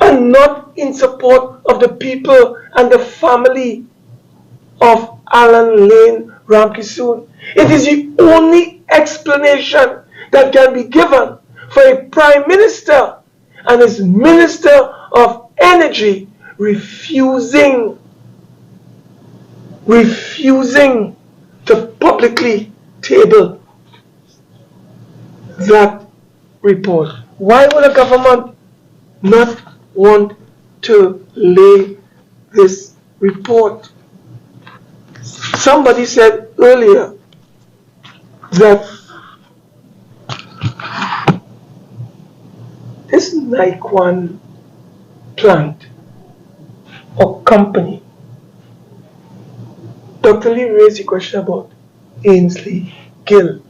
and not in support of the people and the family of Alan Lane Ramkisoon. It is the only explanation that can be given for a Prime Minister and his Minister of Energy refusing to publicly table that report. Why would a government not want to lay this report? Somebody said earlier that this Nikon plant or company, Dr. Lee raised the question about Ainsley Gill.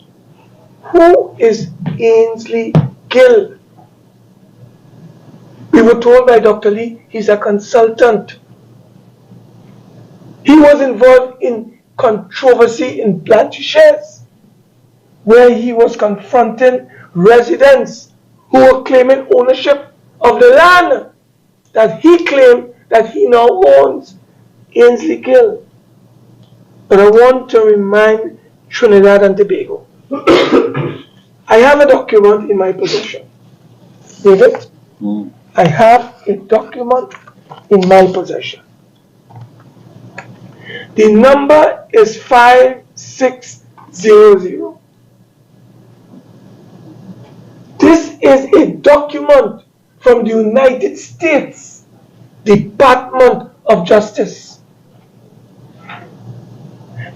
Who is Ainsley Gill? We were told by Dr. Lee he's a consultant. He was involved in controversy in Blanchishes, where he was confronting residents who were claiming ownership of the land that he claimed that he now owns, Ainsley Gill. But I want to remind Trinidad and Tobago. I have a document in my possession. David, I have a document in my possession. The number is 5600. This is a document from the United States Department of Justice.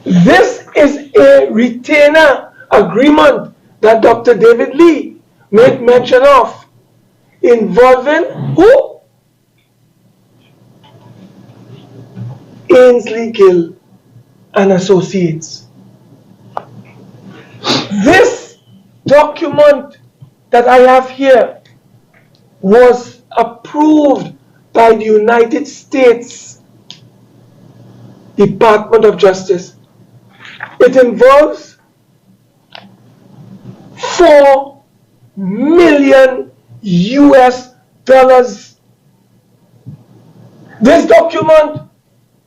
This is a retainer agreement that Dr. David Lee made mention of, involving who? Ainsley Gill and Associates. This document that I have here was approved by the United States Department of Justice. It involves $4 million US. This document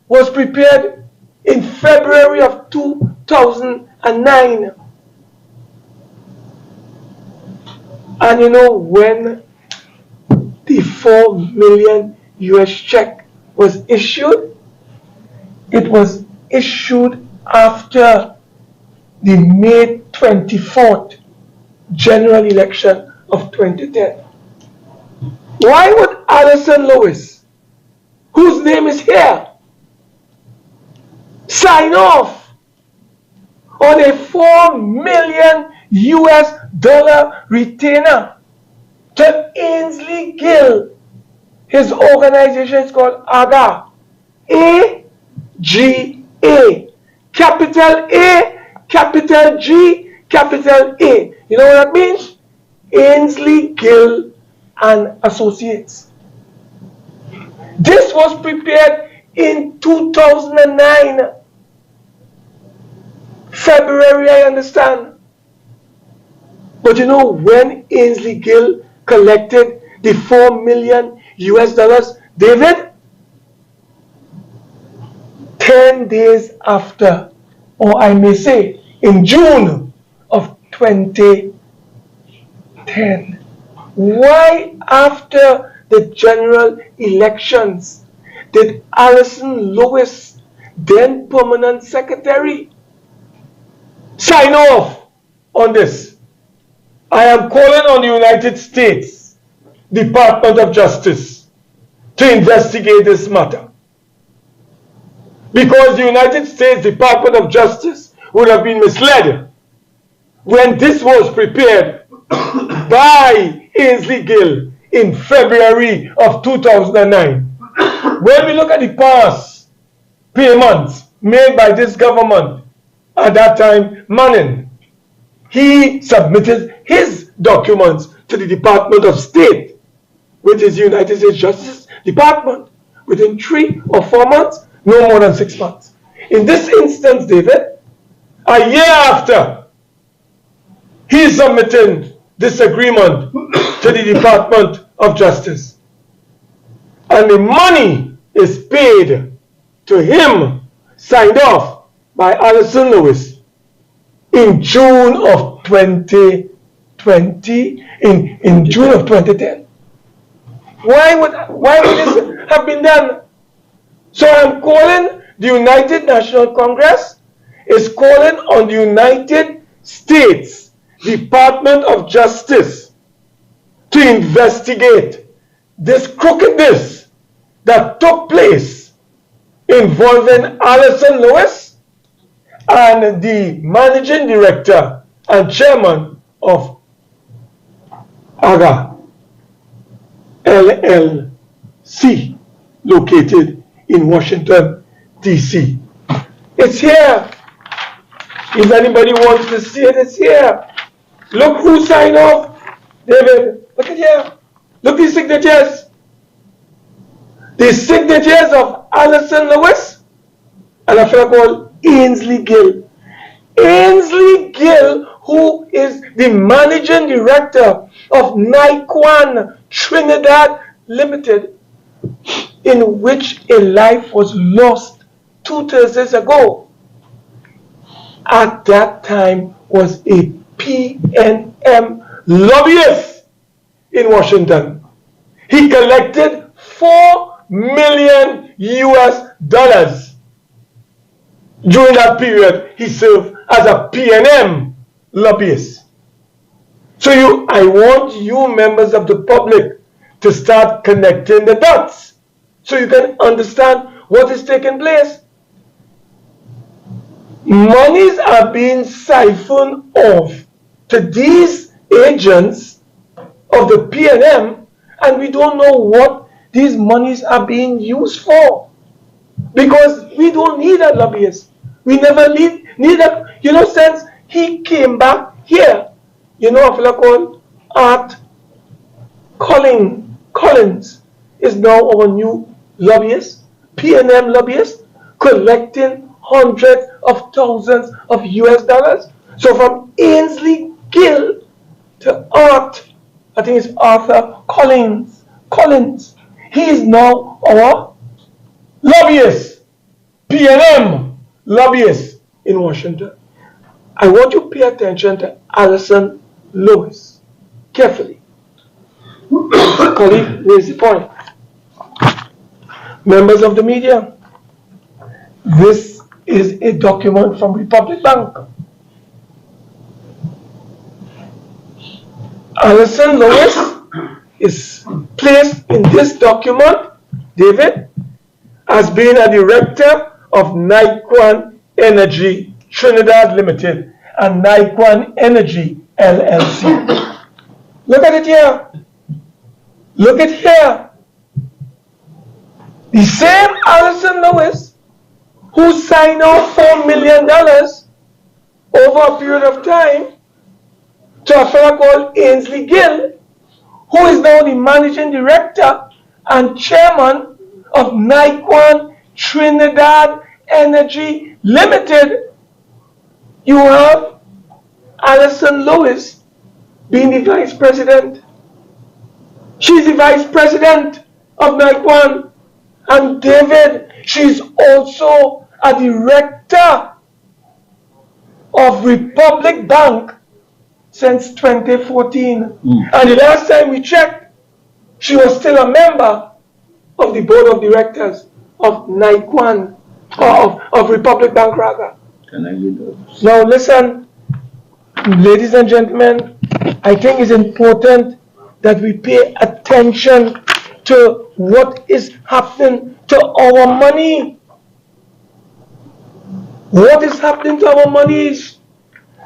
was prepared in February of 2009. And you know when the $4 million US check was issued? It was issued after the May 24th general election of 2010. Why would Alison Lewis, whose name is here, sign off on a $4 million US retainer to Ainsley Gill? His organization is called AGA. A-G-A. Capital A, capital G, capital A. You know what that means? Ainsley Gill and Associates. This was prepared in 2009. February, I understand. But you know when Ainsley Gill collected the $4 million US, David? 10 days after, or I may say in June of 2010. Why after the general elections did Alison Lewis, then permanent secretary, sign off on this? I am calling on the United States Department of Justice to investigate this matter, because the United States Department of Justice would have been misled when this was prepared by Ainsley Gill in February of 2009. When we look at the past payments made by this government, at that time, Manning, he submitted his documents to the Department of State, which is the United States Justice Department, within 3 or 4 months, no more than 6 months. In this instance, David, a year after he submitted this agreement to the Department of Justice, and the money is paid to him, signed off by Alison Lewis in June of 2020, in June of 2010. Why would this have been done? So I'm calling the United National Congress is calling on the United States Department of Justice to investigate this crookedness that took place involving Alison Lewis and the managing director and chairman of AGA LLC located in Washington, D.C. It's here. If anybody wants to see it, it's here. Look who signed off. David, look at here. Look these signatures. The signatures of Alison Lewis and a fellow called Ainsley Gill. Ainsley Gill, who is the managing director of Nikon Trinidad Limited, in which a life was lost 2 Thursdays ago. At that time was a PNM lobbyist in Washington. He collected $4 million during that period. He served as a PNM lobbyist. So I want you members of the public to start connecting the dots so you can understand what is taking place. Monies are being siphoned off to these agents of the PNM, and we don't know what these monies are being used for, because we don't need a lobbyist. We never need a, since he came back here, a fellow called Art Collins is now our new lobbyist, PNM lobbyist, collecting hundreds of thousands of US. So from Ainsley Gill to Art, I think it's Arthur Collins, he is now our lobbyist, PNM lobbyist in Washington. I want you to pay attention to Alison Lewis carefully. Colleague, raise the point. Members of the media, this is a document from Republic Bank. Alison Lewis is placed in this document, David, as being a director of Nikon Energy Trinidad Limited and Nikon Energy LLC. Look at it here. Look at here. The same Alison Lewis who signed off $4 million over a period of time to a fellow called Ainsley Gill, who is now the managing director and chairman of Nikon Trinidad Energy Limited. You have Alison Lewis being the vice president. She's the vice president of Nikon. And David, she's also a director of Republic Bank since 2014. And the last time we checked, she was still a member of the board of directors of Nikon, of Republic Bank rather. Can I read those? Now listen, ladies and gentlemen, I think it's important that we pay attention to what is happening to our money. What is happening to our monies?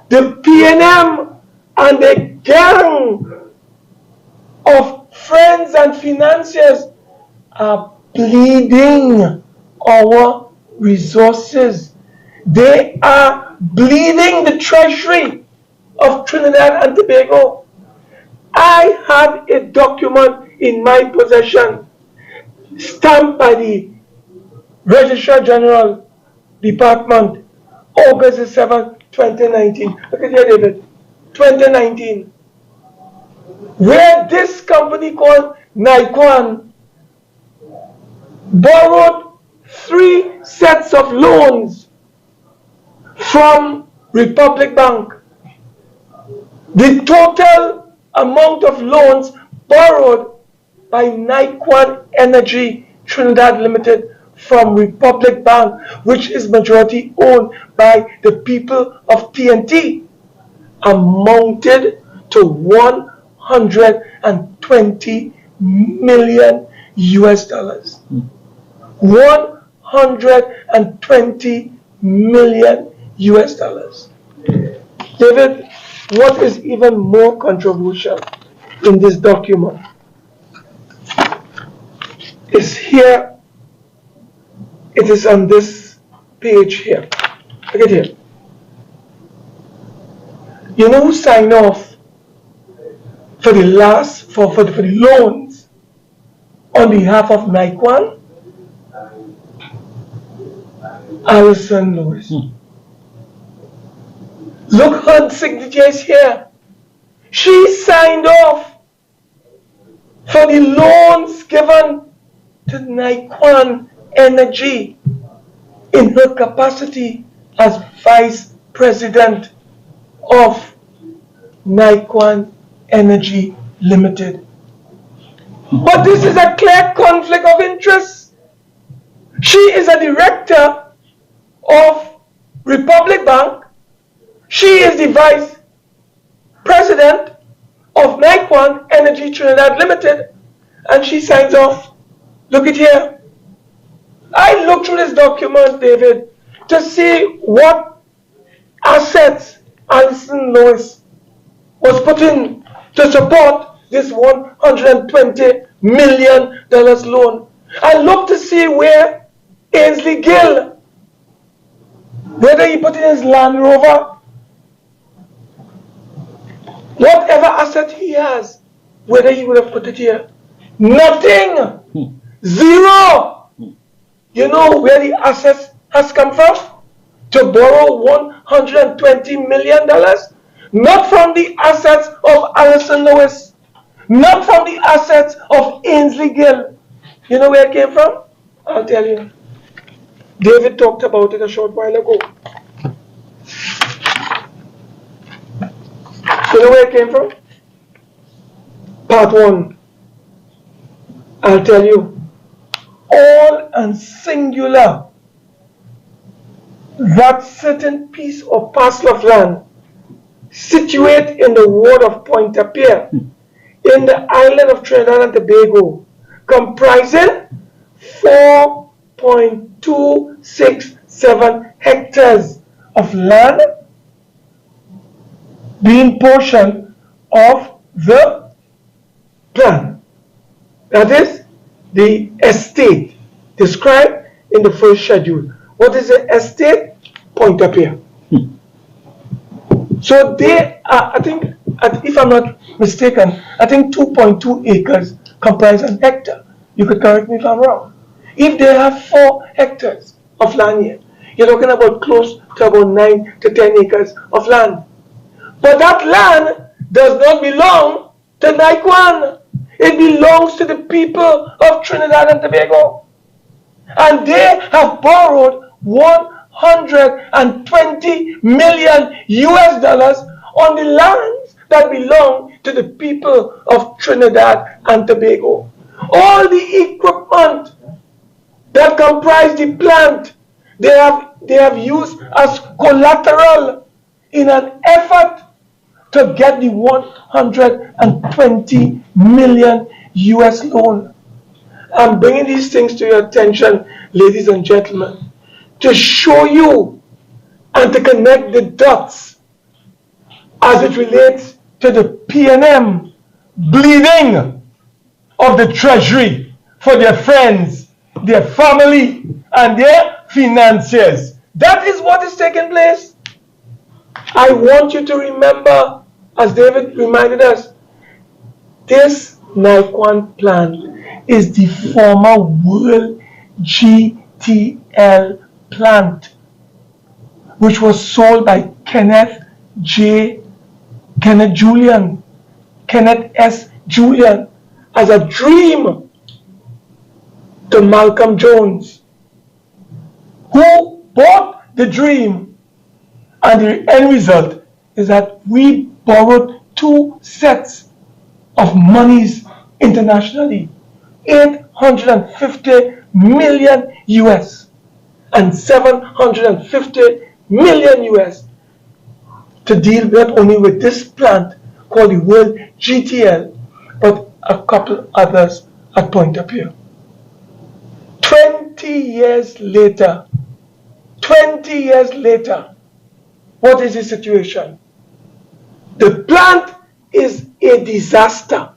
The PNM and the gang of friends and financiers are bleeding our resources. They are bleeding the treasury of Trinidad and Tobago. I have a document in my possession stamped by the Registrar General Department, August 7, 2019. Look at here, David. 2019. Where this company called Nikon borrowed 3 sets of loans from Republic Bank. The total amount of loans borrowed by Nikon Energy Trinidad Limited from Republic Bank, which is majority owned by the people of TNT, amounted to 120 million US dollars. 120 million US dollars. David, what is even more controversial in this document is here. It is on this page here. Look at here. You know who signed off for the loans on behalf of Nikon? Alison Lewis. Look, her signature is here. She signed off for the loans given to Nikon Energy in her capacity as Vice President of Nikon Energy Limited. But this is a clear conflict of interest. She is a director of Republic Bank. She is the Vice President of Nikon Energy Trinidad Limited, and she signs off. Look at here. I looked through this document, David, to see what assets Alison Lewis was put in to support this $120 million loan. I looked to see where Ainsley Gill, whether he put in his Land Rover, whatever asset he has, whether he would have put it here. Nothing. Zero. You know where the assets has come from? To borrow $120 million? Not from the assets of Alison Lewis. Not from the assets of Ainsley Gill. You know where it came from? I'll tell you. David talked about it a short while ago. You know where it came from? Part 1. I'll tell you. All and singular. That certain piece or parcel of land situate in the ward of Pointe-à-Pierre in the island of Trinidad and Tobago, comprising 4.267 hectares of land, being portion of the plan. That is the estate described in the first schedule. What is the estate? Pointe-à-Pierre. So they are, I think, if I'm not mistaken, I think 2.2 acres comprise an hectare. You could correct me if I'm wrong. If they have 4 hectares of land here, you're talking about close to about 9 to 10 acres of land. But that land does not belong to Nikon. It belongs to the people of Trinidad and Tobago. And they have borrowed $120 million US on the lands that belong to the people of Trinidad and Tobago. All the equipment that comprise the plant, they have used as collateral in an effort to get the $120 million US loan. I'm bringing these things to your attention, ladies and gentlemen, to show you and to connect the dots as it relates to the P&M bleeding of the treasury for their friends, their family, and their financiers. That is what is taking place. I want you to remember, as David reminded us, this Nikon plant is the former World GTL plant, which was sold by Kenneth S. Julian as a dream to Malcolm Jones, who bought the dream, and the end result is that we borrowed 2 sets of monies internationally. 850 million US and 750 million US to deal not only with this plant called the World GTL, but a couple others at Point of View. 20 years later, what is the situation? The plant is a disaster.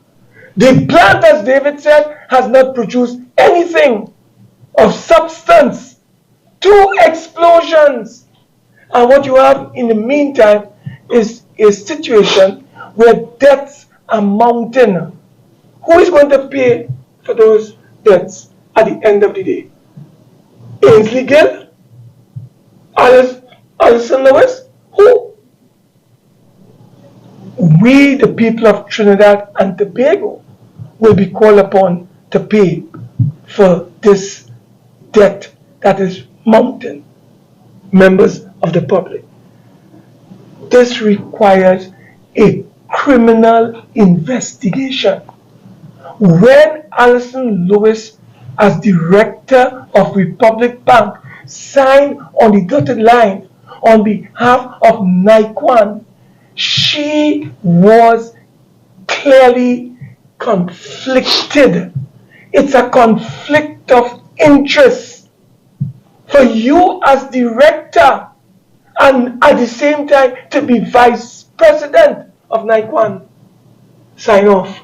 The plant, as David said, has not produced anything of substance. 2 explosions. And what you have in the meantime is a situation where debts are mounting. Who is going to pay for those debts at the end of the day? Ainsley Gill? Alison Lewis? Who? We, the people of Trinidad and Tobago, will be called upon to pay for this debt that is mounting, members of the public. This requires a criminal investigation. When Alison Lewis, as director of Republic Bank, signed on the dotted line on behalf of Nikon, she was clearly conflicted. It's a conflict of interest for you as director and at the same time to be vice president of Nikon. Sign off.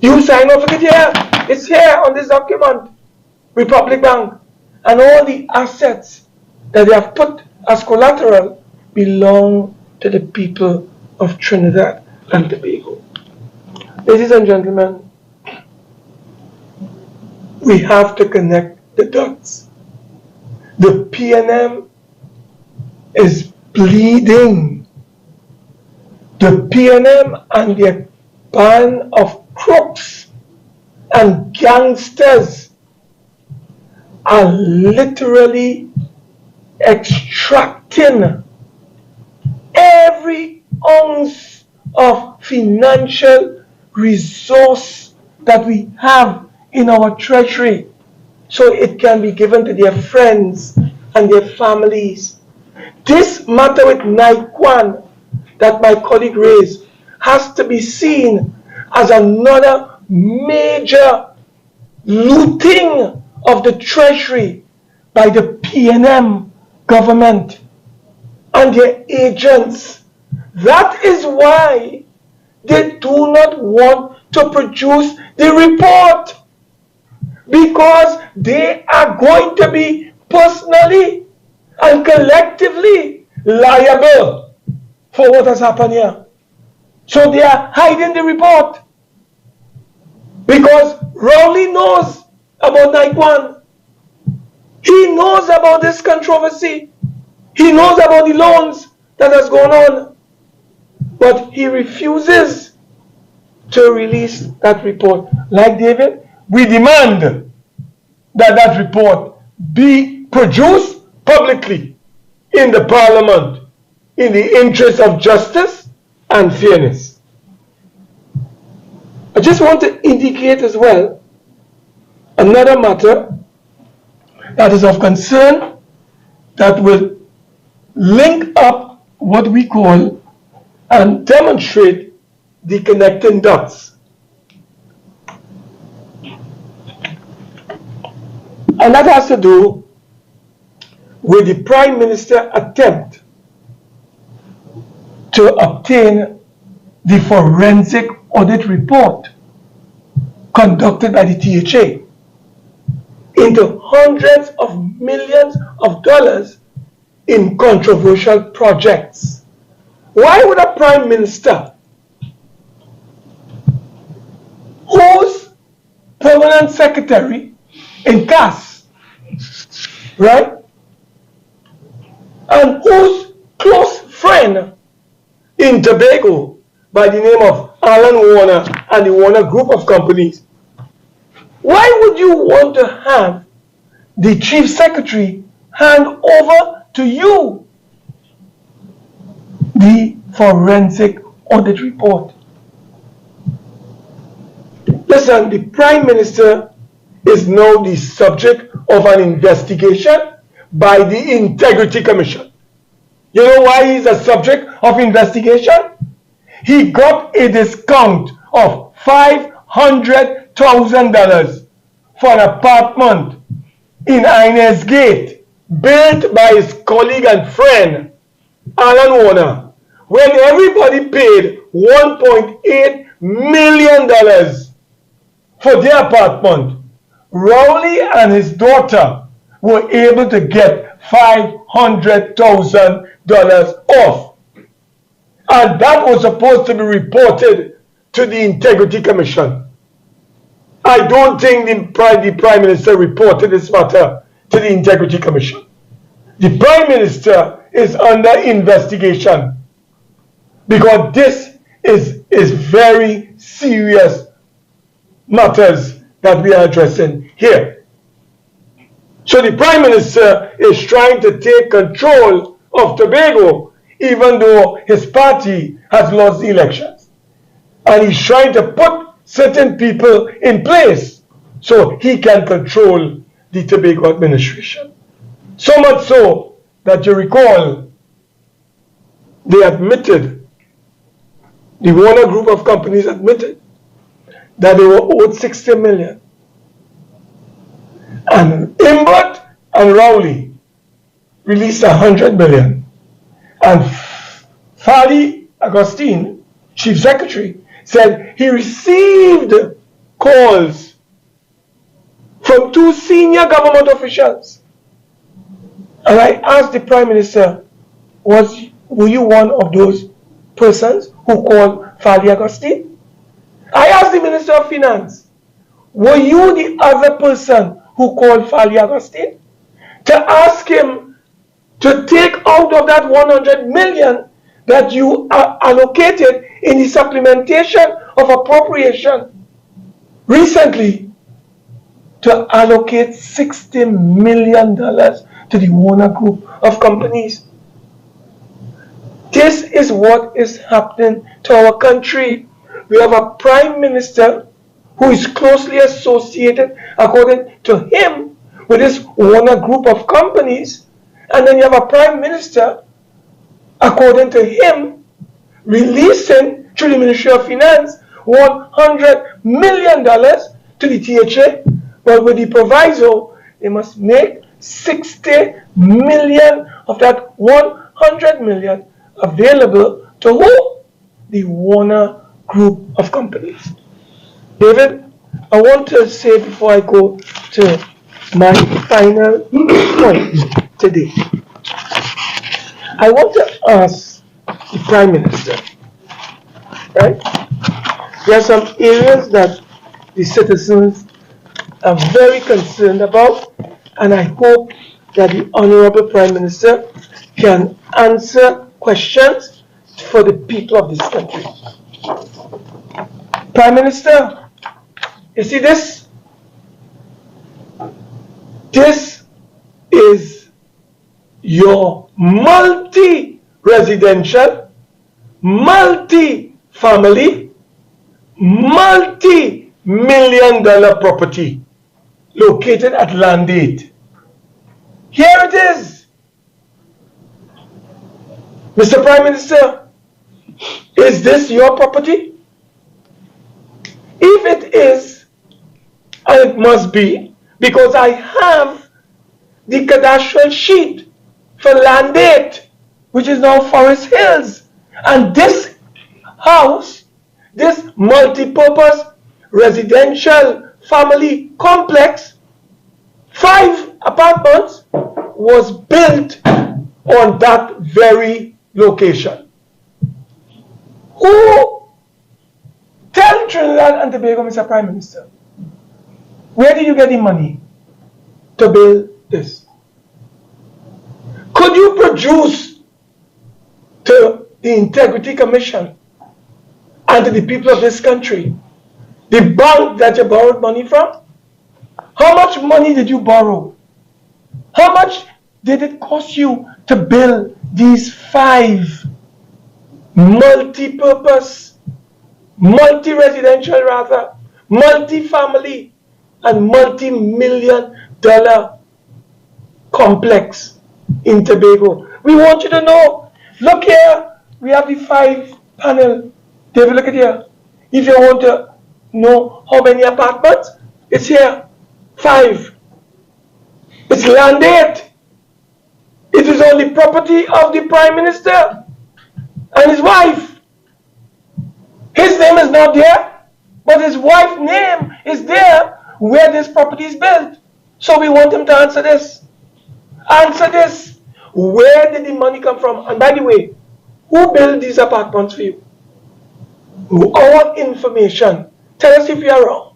You sign off. Look at here. It's here on this document. Republic Bank and all the assets that they have put as collateral belong to the people of Trinidad and Tobago. Ladies and gentlemen, we have to connect the dots. The PNM is bleeding. The PNM and their band of crooks and gangsters are literally extracting every ounce of financial resource that we have in our treasury so it can be given to their friends and their families. This matter with Nikon that my colleague raised has to be seen as another major looting of the treasury by the PNM government and their agents. That is why they do not want to produce the report, because they are going to be personally and collectively liable for what has happened here. So they are hiding the report because Rowley knows about Nikon. He knows about this controversy. He knows about the loans that has gone on. But he refuses to release that report. Like David, we demand that that report be produced publicly in the Parliament in the interest of justice and fairness. I just want to indicate as well another matter that is of concern that will link up what we call and demonstrate the connecting dots. And that has to do with the Prime Minister's attempt to obtain the forensic audit report conducted by the THA into hundreds of millions of dollars in controversial projects. Why would a Prime Minister whose permanent secretary in CAS, right, and whose close friend in Tobago by the name of Alan Warner and the Warner Group of companies, why would you want to have the chief secretary hand over to you the forensic audit report? Listen, the Prime Minister is now the subject of an investigation by the Integrity Commission. You know why he's a subject of investigation? He got a discount of $500,000 for an apartment in Inez Gate, built by his colleague and friend, Alan Warner, when everybody paid $1.8 million for their apartment. Rowley and his daughter were able to get $500,000 off. And that was supposed to be reported to the Integrity Commission. I don't think the Prime Minister reported this matter to the Integrity Commission. The Prime Minister is under investigation because this is very serious matters that we are addressing here. So the Prime Minister is trying to take control of Tobago, even though his party has lost the elections. And he's trying to put certain people in place so he can control the Tobago administration. So much so that you recall they admitted, the Warner Group of companies admitted that they were owed $60 million. And Imbert and Rowley released $100 million. And Fali Agustin, Chief Secretary, said he received calls from 2 senior government officials. And I asked the Prime Minister, were you one of those persons who called Fali Agustin? I asked the Minister of Finance, were you the other person who called Fali Agustin to ask him to take out of that $100 million that you allocated in the supplementation of appropriation recently to allocate $60 million to the Warner Group of companies? This is what is happening to our country. We have a Prime Minister who is closely associated, according to him, with this Warner Group of companies. And then you have a Prime Minister, according to him, releasing through the Ministry of Finance $100 million to the THA, but with the proviso they must make $60 million of that $100 million available to who? The Warner Group of companies. David, I want to say before I go to my final point today, I want to ask the Prime Minister, right? There are some areas that the citizens are very concerned about, and I hope that the Honorable Prime Minister can answer questions for the people of this country. Prime Minister, you see this? This is your multi-residential, multi-family, multi-million-dollar property located at Land 8. Here it is. Mr. Prime Minister, is this your property? If it is, and it must be, because I have the cadastral sheet for Land 8, which is now Forest Hills. And this house, this multi-purpose residential family complex, 5 apartments, was built on that very location. Who? Tell Trinidad and Tobago, Mr. Prime Minister, where did you get the money to build this? Could you produce to the Integrity Commission and to the people of this country the bank that you borrowed money from? How much money did you borrow? How much did it cost you to build these 5 multi-purpose, multi-residential rather, multi-family and multi-million-dollar complex in Tobago. We want you to know, look here, we have the 5 panel. David, look at here. If you want to know how many apartments, it's here, 5. It's landed. It is on the property of the Prime Minister and his wife. His name is not there, but his wife's name is there where this property is built. So we want him to answer this. Answer this. Where did the money come from? And by the way, who built these apartments for you? Our information, tell us if you are wrong,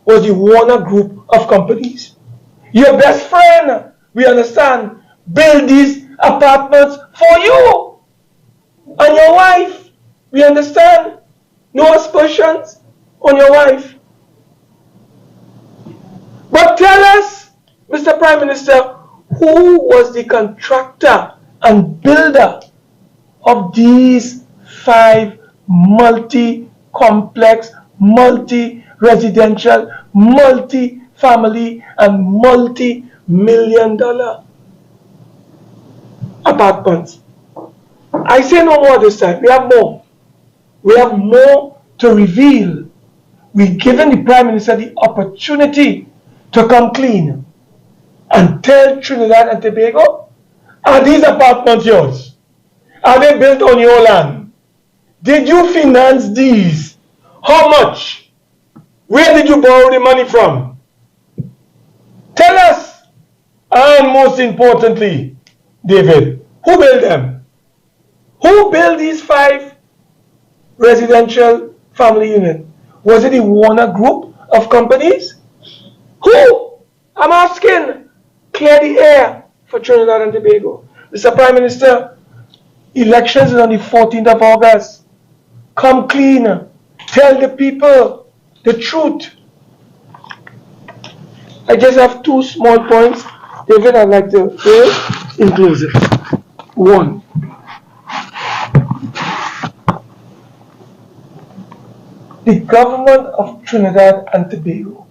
was the Warner Group of companies. Your best friend, we understand, built these apartments for you and your wife. We understand. No aspersions on your wife. But tell us, Mr. Prime Minister, who was the contractor and builder of these 5 multi-complex, multi-residential, multi-family, and multi-million-dollar apartments? I say no more this time. We have more. We have more to reveal. We've given the Prime Minister the opportunity to come clean and tell Trinidad and Tobago, are these apartments yours? Are they built on your land? Did you finance these? How much? Where did you borrow the money from? Tell us. And most importantly, David, who built them? Who built these 5 residential family units? Was it the Warner Group of companies? Who? I'm asking. Clear the air for Trinidad and Tobago. Mr. Prime Minister, elections is on the 14th of August. Come clean. Tell the people the truth. I just have 2 small points, David, I'd like to say in closing. 1. The government of Trinidad and Tobago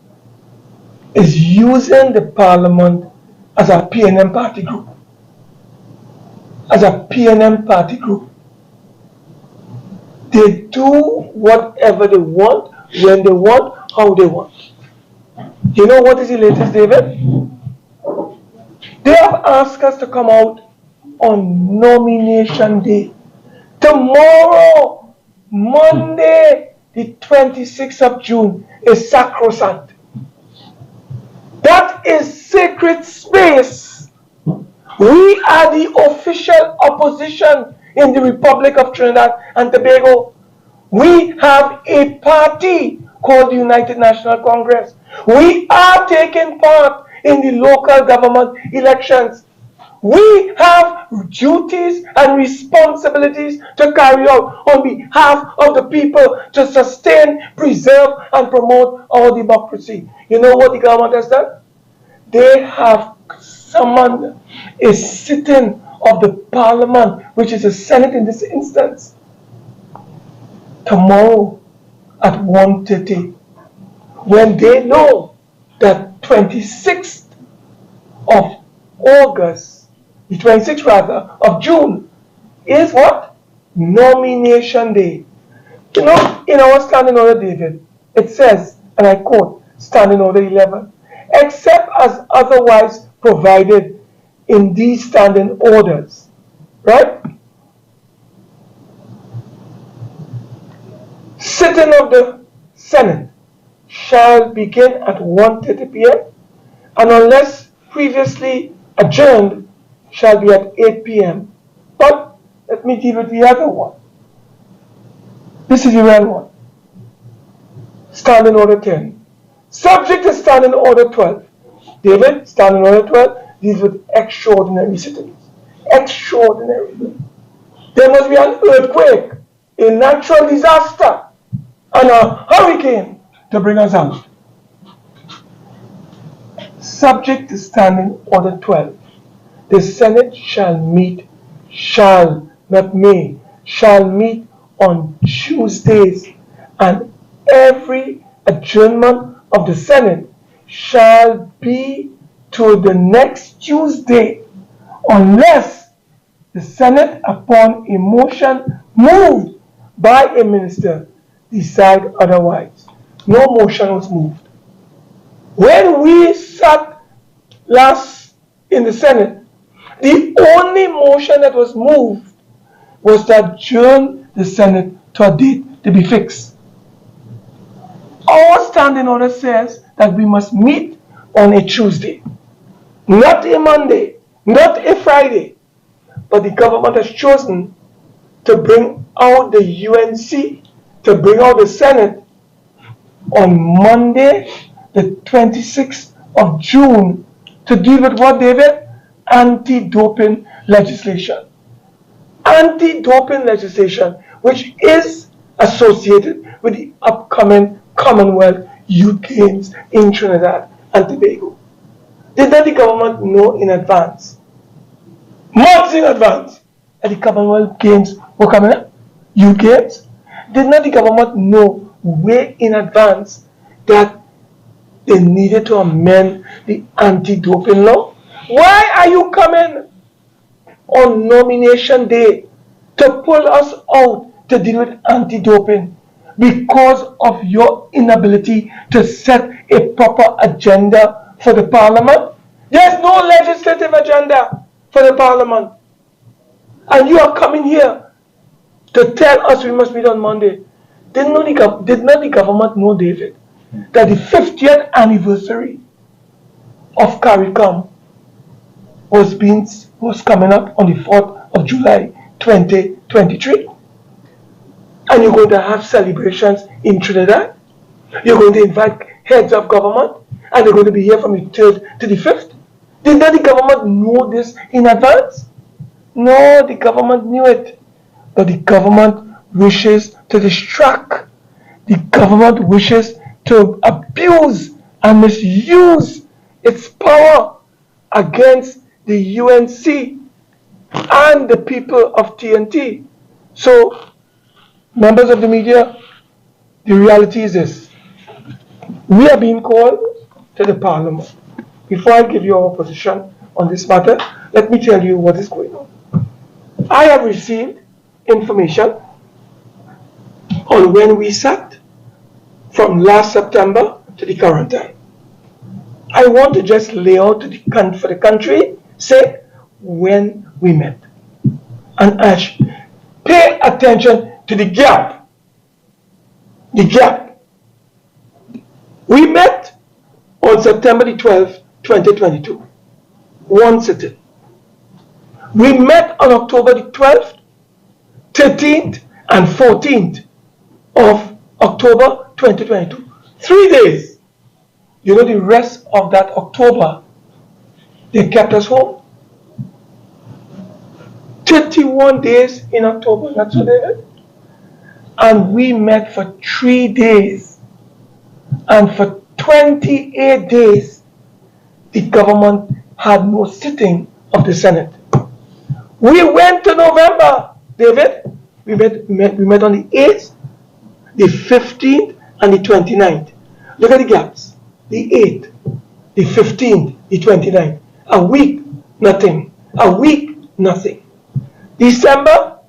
is using the Parliament as a PNM party group. As a PNM party group. They do whatever they want, when they want, how they want. You know what is the latest, David? They have asked us to come out on nomination day. Tomorrow, Monday, the 26th of June, is sacrosanct. That is sacred space. We are the official opposition in the Republic of Trinidad and Tobago. We have a party called the United National Congress. We are taking part in the local government elections. We have duties and responsibilities to carry out on behalf of the people to sustain, preserve, and promote our democracy. You know what the government has done? They have summoned a sitting of the Parliament, which is the Senate in this instance, tomorrow at 1:30, when they know that 26th of August, the 26th rather, of June, is what? Nomination day. You know, in our standing order, David, it says, and I quote, standing order 11, except as otherwise provided in these standing orders, right? Sitting of the Senate shall begin at 1:30 p.m. and unless previously adjourned shall be at 8 p.m. But let me deal with the other one. This is the real one. Standing Order 10. Subject to Standing Order 12. David, Standing Order 12 deals with extraordinary sittings. Extraordinary. There must be an earthquake, a natural disaster, and a hurricane to bring us out. Subject to Standing Order 12. The Senate shall meet, shall, not may, shall meet on Tuesdays and every adjournment of the Senate shall be to the next Tuesday unless the Senate, upon a motion moved by a minister, decide otherwise. No motion was moved. When we sat last in the Senate, the only motion that was moved was to adjourn the Senate to a date to be fixed. Our standing order says that we must meet on a Tuesday, not a Monday, not a Friday, but the government has chosen to bring out the UNC, to bring out the Senate on Monday, the 26th of June, to deal with what, David? Anti-doping legislation. Anti-doping legislation, which is associated with the upcoming Commonwealth Youth Games in Trinidad and Tobago. Did not the government know in advance, months in advance, that the Commonwealth Games were coming up? Youth Games? Did not the government know way in advance that they needed to amend the anti-doping law? Why are you coming on nomination day to pull us out to deal with anti-doping? Because of your inability to set a proper agenda for the Parliament? There's no legislative agenda for the Parliament. And you are coming here to tell us we must meet on Monday. Did not the government know, David, that the 50th anniversary of CARICOM was coming up on the 4th of July 2023? And you're going to have celebrations in Trinidad? You're going to invite heads of government? And they're going to be here from the 3rd to the 5th? Did not the government know this in advance? No, the government knew it. But the government wishes to distract. The government wishes to abuse and misuse its power against the UNC and the people of TNT. So, members of the media, the reality is this. We are being called to the Parliament. Before I give you our position on this matter, let me tell you what is going on. I have received information on when we sat from last September to the current time. I want to just lay out for the country, say when we met. And Ash, pay attention to the gap. The gap. We met on September the 12th, 2022. One sitting. We met on October the 12th, 13th, and 14th of October 2022. 3 days. You know, the rest of that October, they kept us home. 31 days in October, that's what they did. And we met for 3 days. And for 28 days, the government had no sitting of the Senate. We went to November, David. We met on the 8th, the 15th, and the 29th. Look at the gaps. The 8th, the 15th, the 29th. A week, nothing. A week, nothing. December,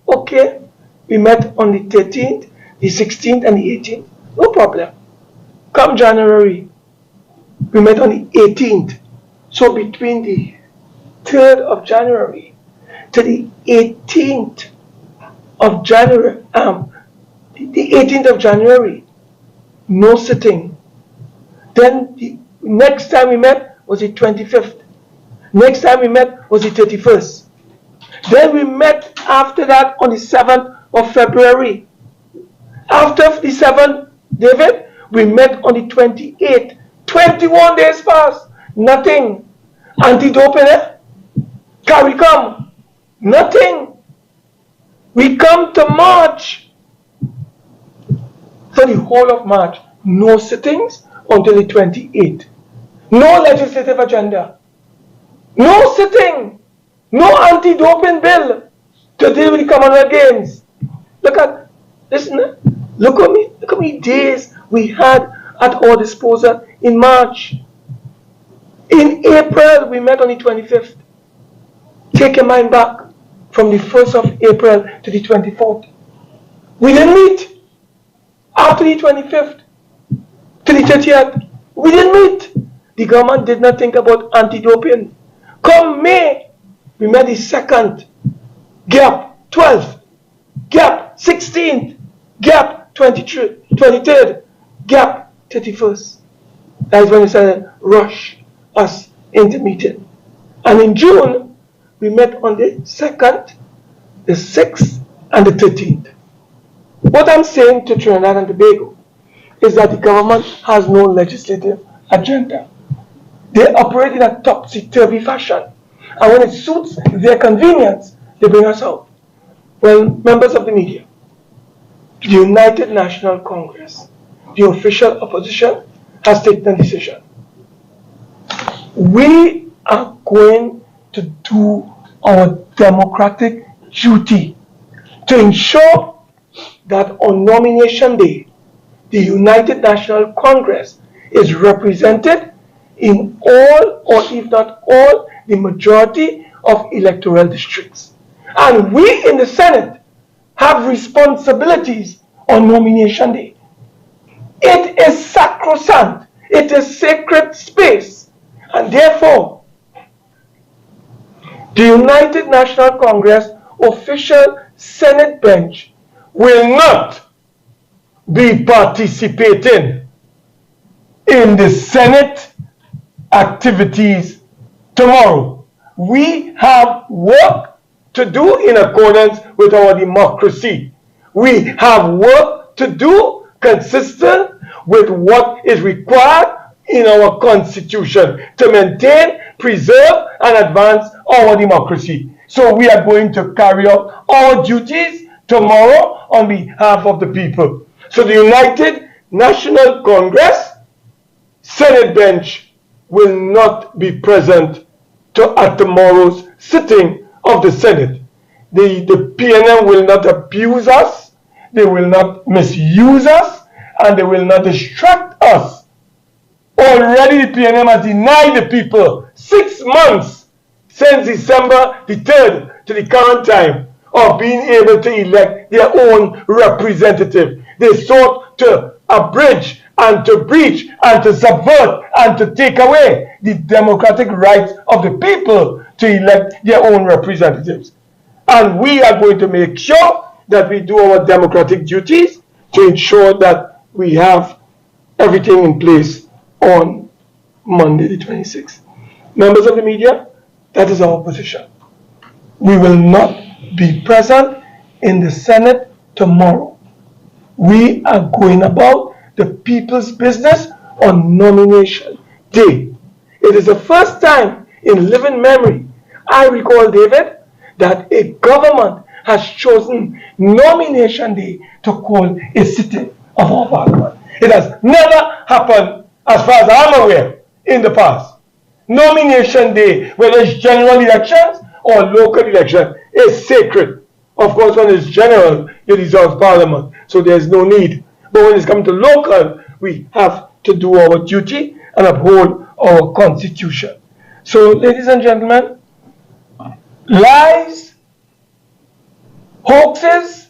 okay. We met on the 13th, the 16th, and the 18th. No problem. Come January, we met on the 18th. So between the 3rd of January to the 18th of January, the 18th of January, no sitting. Then the next time we met was the 25th. Next time we met was the 31st. Then we met after that on the 7th of February. After the 7th, David, we met on the 28th. 21 days passed. Nothing. Anti-doping, CARICOM. Nothing. We come to March. For the whole of March, no sittings until the 28th. No legislative agenda. No sitting. No anti-doping bill to deal with the Commonwealth Games. Look at, listen, look at me days we had at our disposal in March. In April, we met on the 25th. Take your mind back from the 1st of April to the 24th. We didn't meet. After the 25th to the 30th, we didn't meet. The government did not think about anti-doping. Come May, we met the 2nd, gap 12th, gap 16th, gap 23rd, gap 31st. That is when we started rush us into meeting. And in June, we met on the 2nd, the 6th, and the 13th. What I'm saying to Trinidad and Tobago is that the government has no legislative agenda. They operate in a topsy-turvy fashion. And when it suits their convenience, they bring us out. Well, members of the media, the United National Congress, the official opposition, has taken a decision. We are going to do our democratic duty to ensure that on nomination day, the United National Congress is represented in all, or if not all, the majority of electoral districts. And we in the Senate have responsibilities on nomination day. It is sacrosanct. It is sacred space. And therefore, the United National Congress official Senate bench will not be participating in the Senate activities tomorrow. We have work to do in accordance with our democracy. We have work to do consistent with what is required in our constitution to maintain, preserve, and advance our democracy. So we are going to carry out our duties tomorrow on behalf of the people. So the United National Congress Senate bench will not be present at tomorrow's sitting of the Senate. The PNM will not abuse us, they will not misuse us, and they will not distract us. Already the PNM has denied the people 6 months since December the 3rd to the current time of being able to elect their own representative. They sought to abridge and to breach and to subvert and to take away the democratic rights of the people to elect their own representatives. And we are going to make sure that we do our democratic duties to ensure that we have everything in place on Monday the 26th. Members of the media, that is our position. We will not be present in the Senate tomorrow. We are going about the people's business on nomination day. It is the first time in living memory, I recall, David, that a government has chosen nomination day to call a sitting of our parliament. It has never happened, as far as I'm aware, in the past. Nomination day, whether it's general elections or local election, is sacred. Of course, when it's general, it dissolves parliament, so there's no need. But when it's come to local, we have to do our duty and uphold our constitution. So, ladies and gentlemen, lies, hoaxes,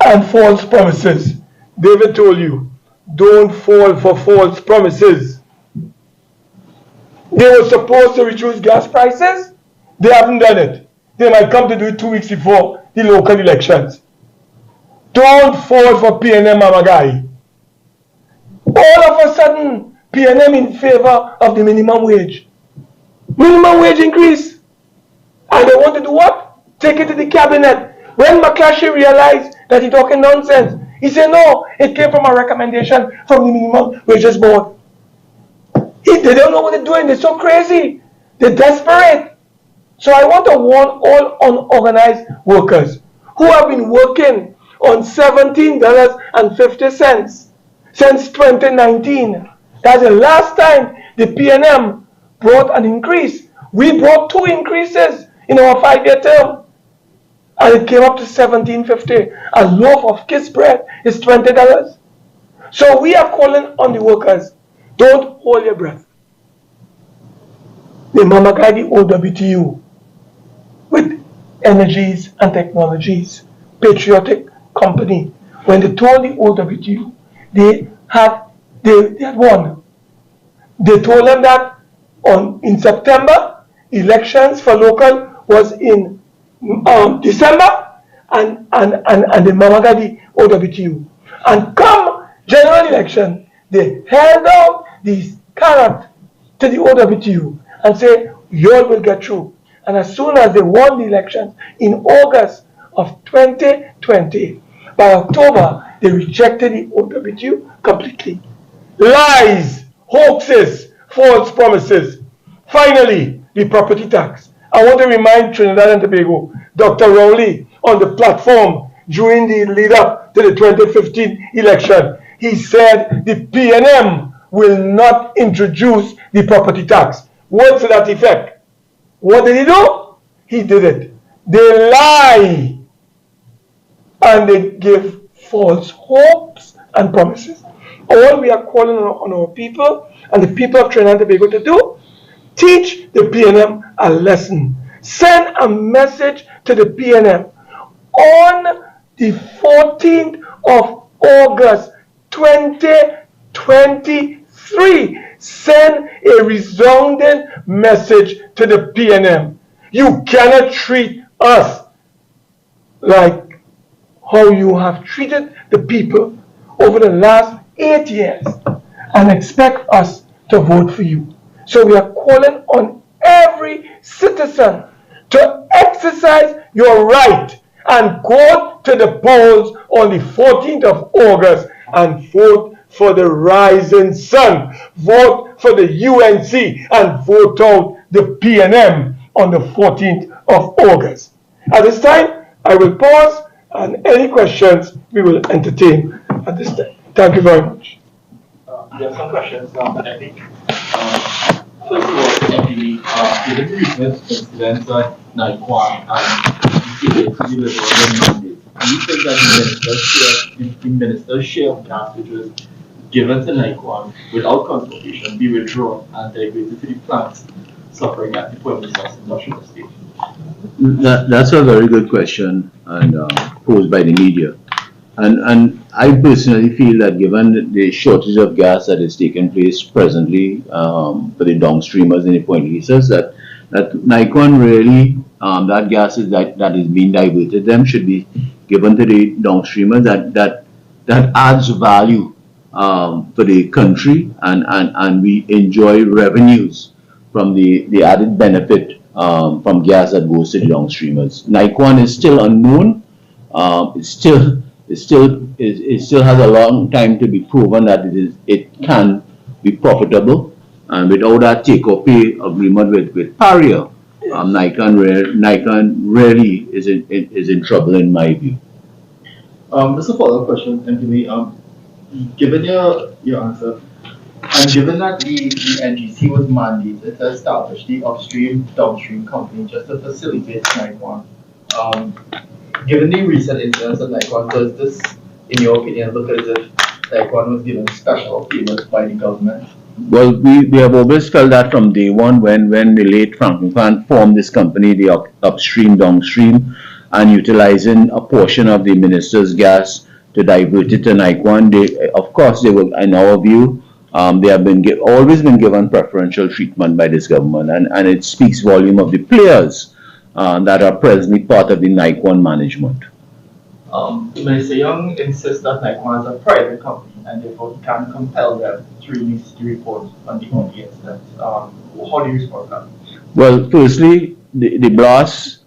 and false promises. David told you, don't fall for false promises. They were supposed to reduce gas prices. They haven't done it. They might come to do it 2 weeks before the local elections. Don't fall for PNM Mamagai. All of a sudden, PNM in favor of the minimum wage. Minimum wage increase. And they want to do what? Take it to the cabinet. When McClatchy realized that he's talking nonsense, he said, no, it came from a recommendation from the Minimum Wages Board. They don't know what they're doing. They're so crazy. They're desperate. So I want to warn all unorganized workers who have been working on $17.50 since 2019. That's the last time the PNM brought an increase. We brought 2 increases in our 5-year term. And it came up to $17.50. A loaf of kiss bread is $20. So we are calling on the workers, don't hold your breath. The Mamagadi OWTU with Energies and Technologies, patriotic company, when they told the OWTU they had won, they told them that in September, elections for local was in December, and the Mamagadi OWTU. And come general election, they held out these carrot to the OWTU and say, you all will get through. And as soon as they won the elections in August of 2020, by October, they rejected the OWTU completely. Lies, hoaxes, false promises. Finally, the property tax. I want to remind Trinidad and Tobago, Dr. Rowley on the platform during the lead up to the 2015 election, he said the PNM will not introduce the property tax. Words to that effect. What did he do? He did it. They lie and they give false hopes and promises. All we are calling on our people and the people of Trinidad and Tobago to do, teach the PNM a lesson. Send a message to the PNM on the 14th of August 2023. Send a resounding message to the PNM. You cannot treat us like how you have treated the people over the last 8 years and expect us to vote for you. So we are calling on every citizen to exercise your right and go to the polls on the 14th of August and vote for the rising sun. Vote for the UNC and vote out the PNM on the 14th of August. At this time, I will pause and any questions we will entertain at this time. Thank you very much. There are some questions, but I think, first of all, MPB, given the recent incidents at Nikon and the mandate, do you think that the minister's share of gas, which was given to Nikon without consultation, be withdrawn and diverted to the plants suffering at the point of industrial estate? That's a very good question and posed by the media. And I personally feel that given the shortage of gas that is taking place presently for the downstreamers in the Point Lisas, that Nikon really, that gas that is being diverted, them should be given to the downstreamers that adds value for the country and we enjoy revenues from the added benefit from gas that goes to the downstreamers. Nikon is still unknown. It still has a long time to be proven that it can be profitable, and without that take-or-pay agreement with Paria, Nikon really is in trouble in my view. Just a follow-up question, MPB. Given your answer, and given that the NGC was mandated to establish the upstream-downstream company just to facilitate Nikon, given the recent incidents at Nikon, does this, in your opinion, look as if Nikon was given special favors by the government? Well, we have always felt that from day one when the late Franklin Fan formed this company, the upstream, downstream, and utilizing a portion of the minister's gas to divert it to Nikon. Of course, they will, in our view, they have always been given preferential treatment by this government, and it speaks volume of the players that are presently part of the Nikon management. Minister Young insists that Nikon is a private company and therefore he can compel them to release the report on the incident. How do you respond to that? Well, firstly, the blast,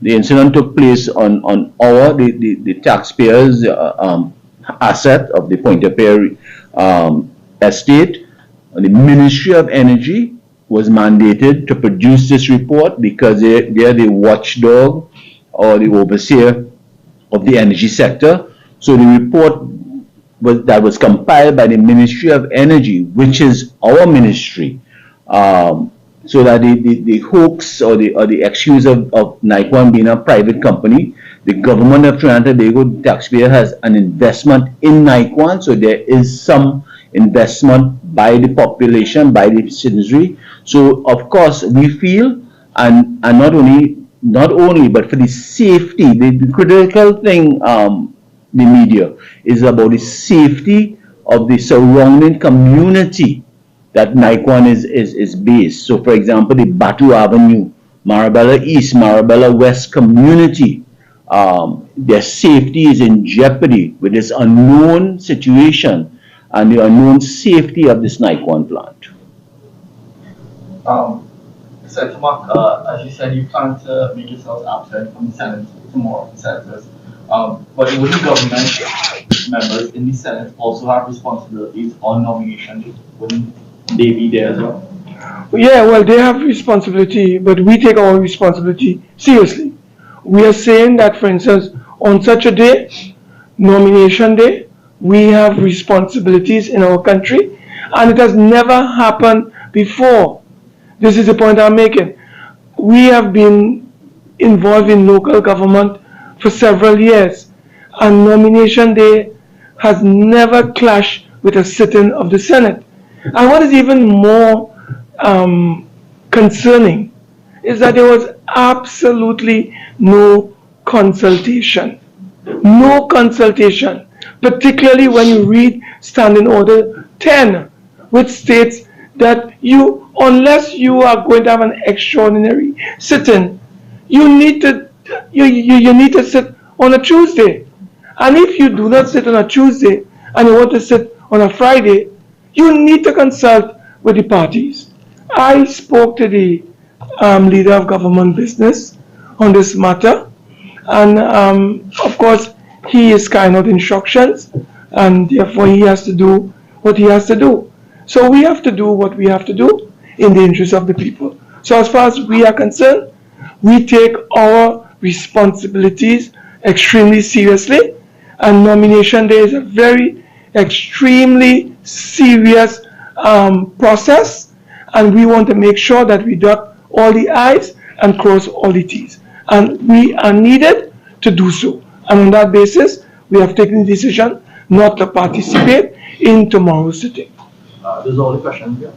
the incident took place on the taxpayers' asset of the Point-a-Pierre estate. The Ministry of Energy was mandated to produce this report because they are the watchdog or the overseer of the energy sector. So the report that was compiled by the Ministry of Energy, which is our ministry, so that the hoax or the excuse of Nikon being a private company the government of Trinidad and Tobago taxpayer has an investment in Nikon, so there is some investment by the population, by the citizenry. So of course we feel, and not only but for the safety, the critical thing, the media is about the safety of the surrounding community that Nikon is based. So for example, the Batu Avenue, Marabella East, Marabella West community, their safety is in jeopardy with this unknown situation and the unknown safety of this Nikon plant. Senator Mark, as you said, you plan to make yourselves absent from the Senate tomorrow, senators. But would the government members in the Senate also have responsibilities on nomination day? Wouldn't they be there as well? Yeah, well, they have responsibility, but we take our responsibility seriously. We are saying that, for instance, on such a day, nomination day, we have responsibilities in our country, and it has never happened before. This is the point I'm making. We have been involved in local government for several years, and nomination day has never clashed with a sitting of the Senate. And what is even more concerning is that there was absolutely no consultation. No consultation, particularly when you read Standing Order 10, which states that unless you are going to have an extraordinary sitting, you need to sit on a Tuesday. And if you do not sit on a Tuesday and you want to sit on a Friday, you need to consult with the parties. I spoke to the leader of government business on this matter, and of course he is carrying out instructions, and therefore he has to do what he has to do. So we have to do what we have to do in the interest of the people. So as far as we are concerned, we take our responsibilities extremely seriously, and nomination day is a very extremely serious process, and we want to make sure that we dot all the I's and cross all the T's, and we are needed to do so. And on that basis, we have taken the decision not to participate in tomorrow's sitting. Those are all the questions here.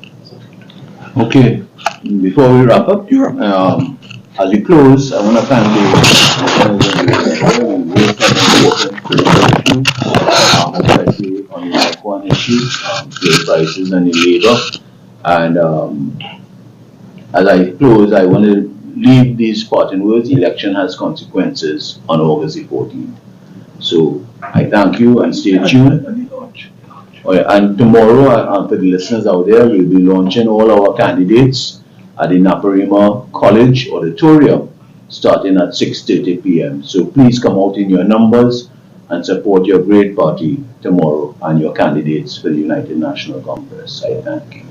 Okay, before we wrap up, as we close, I want to thank especially on the Nikon issue, fuel prices and the labor. And as I close, I want to leave these parting words. Election has consequences on August the 14th. So I thank you and stay tuned. And tomorrow, for the listeners out there, we'll be launching all our candidates at the Naparima College Auditorium starting at 6:30 p.m. So please come out in your numbers and support your great party tomorrow and your candidates for the United National Congress. I thank you.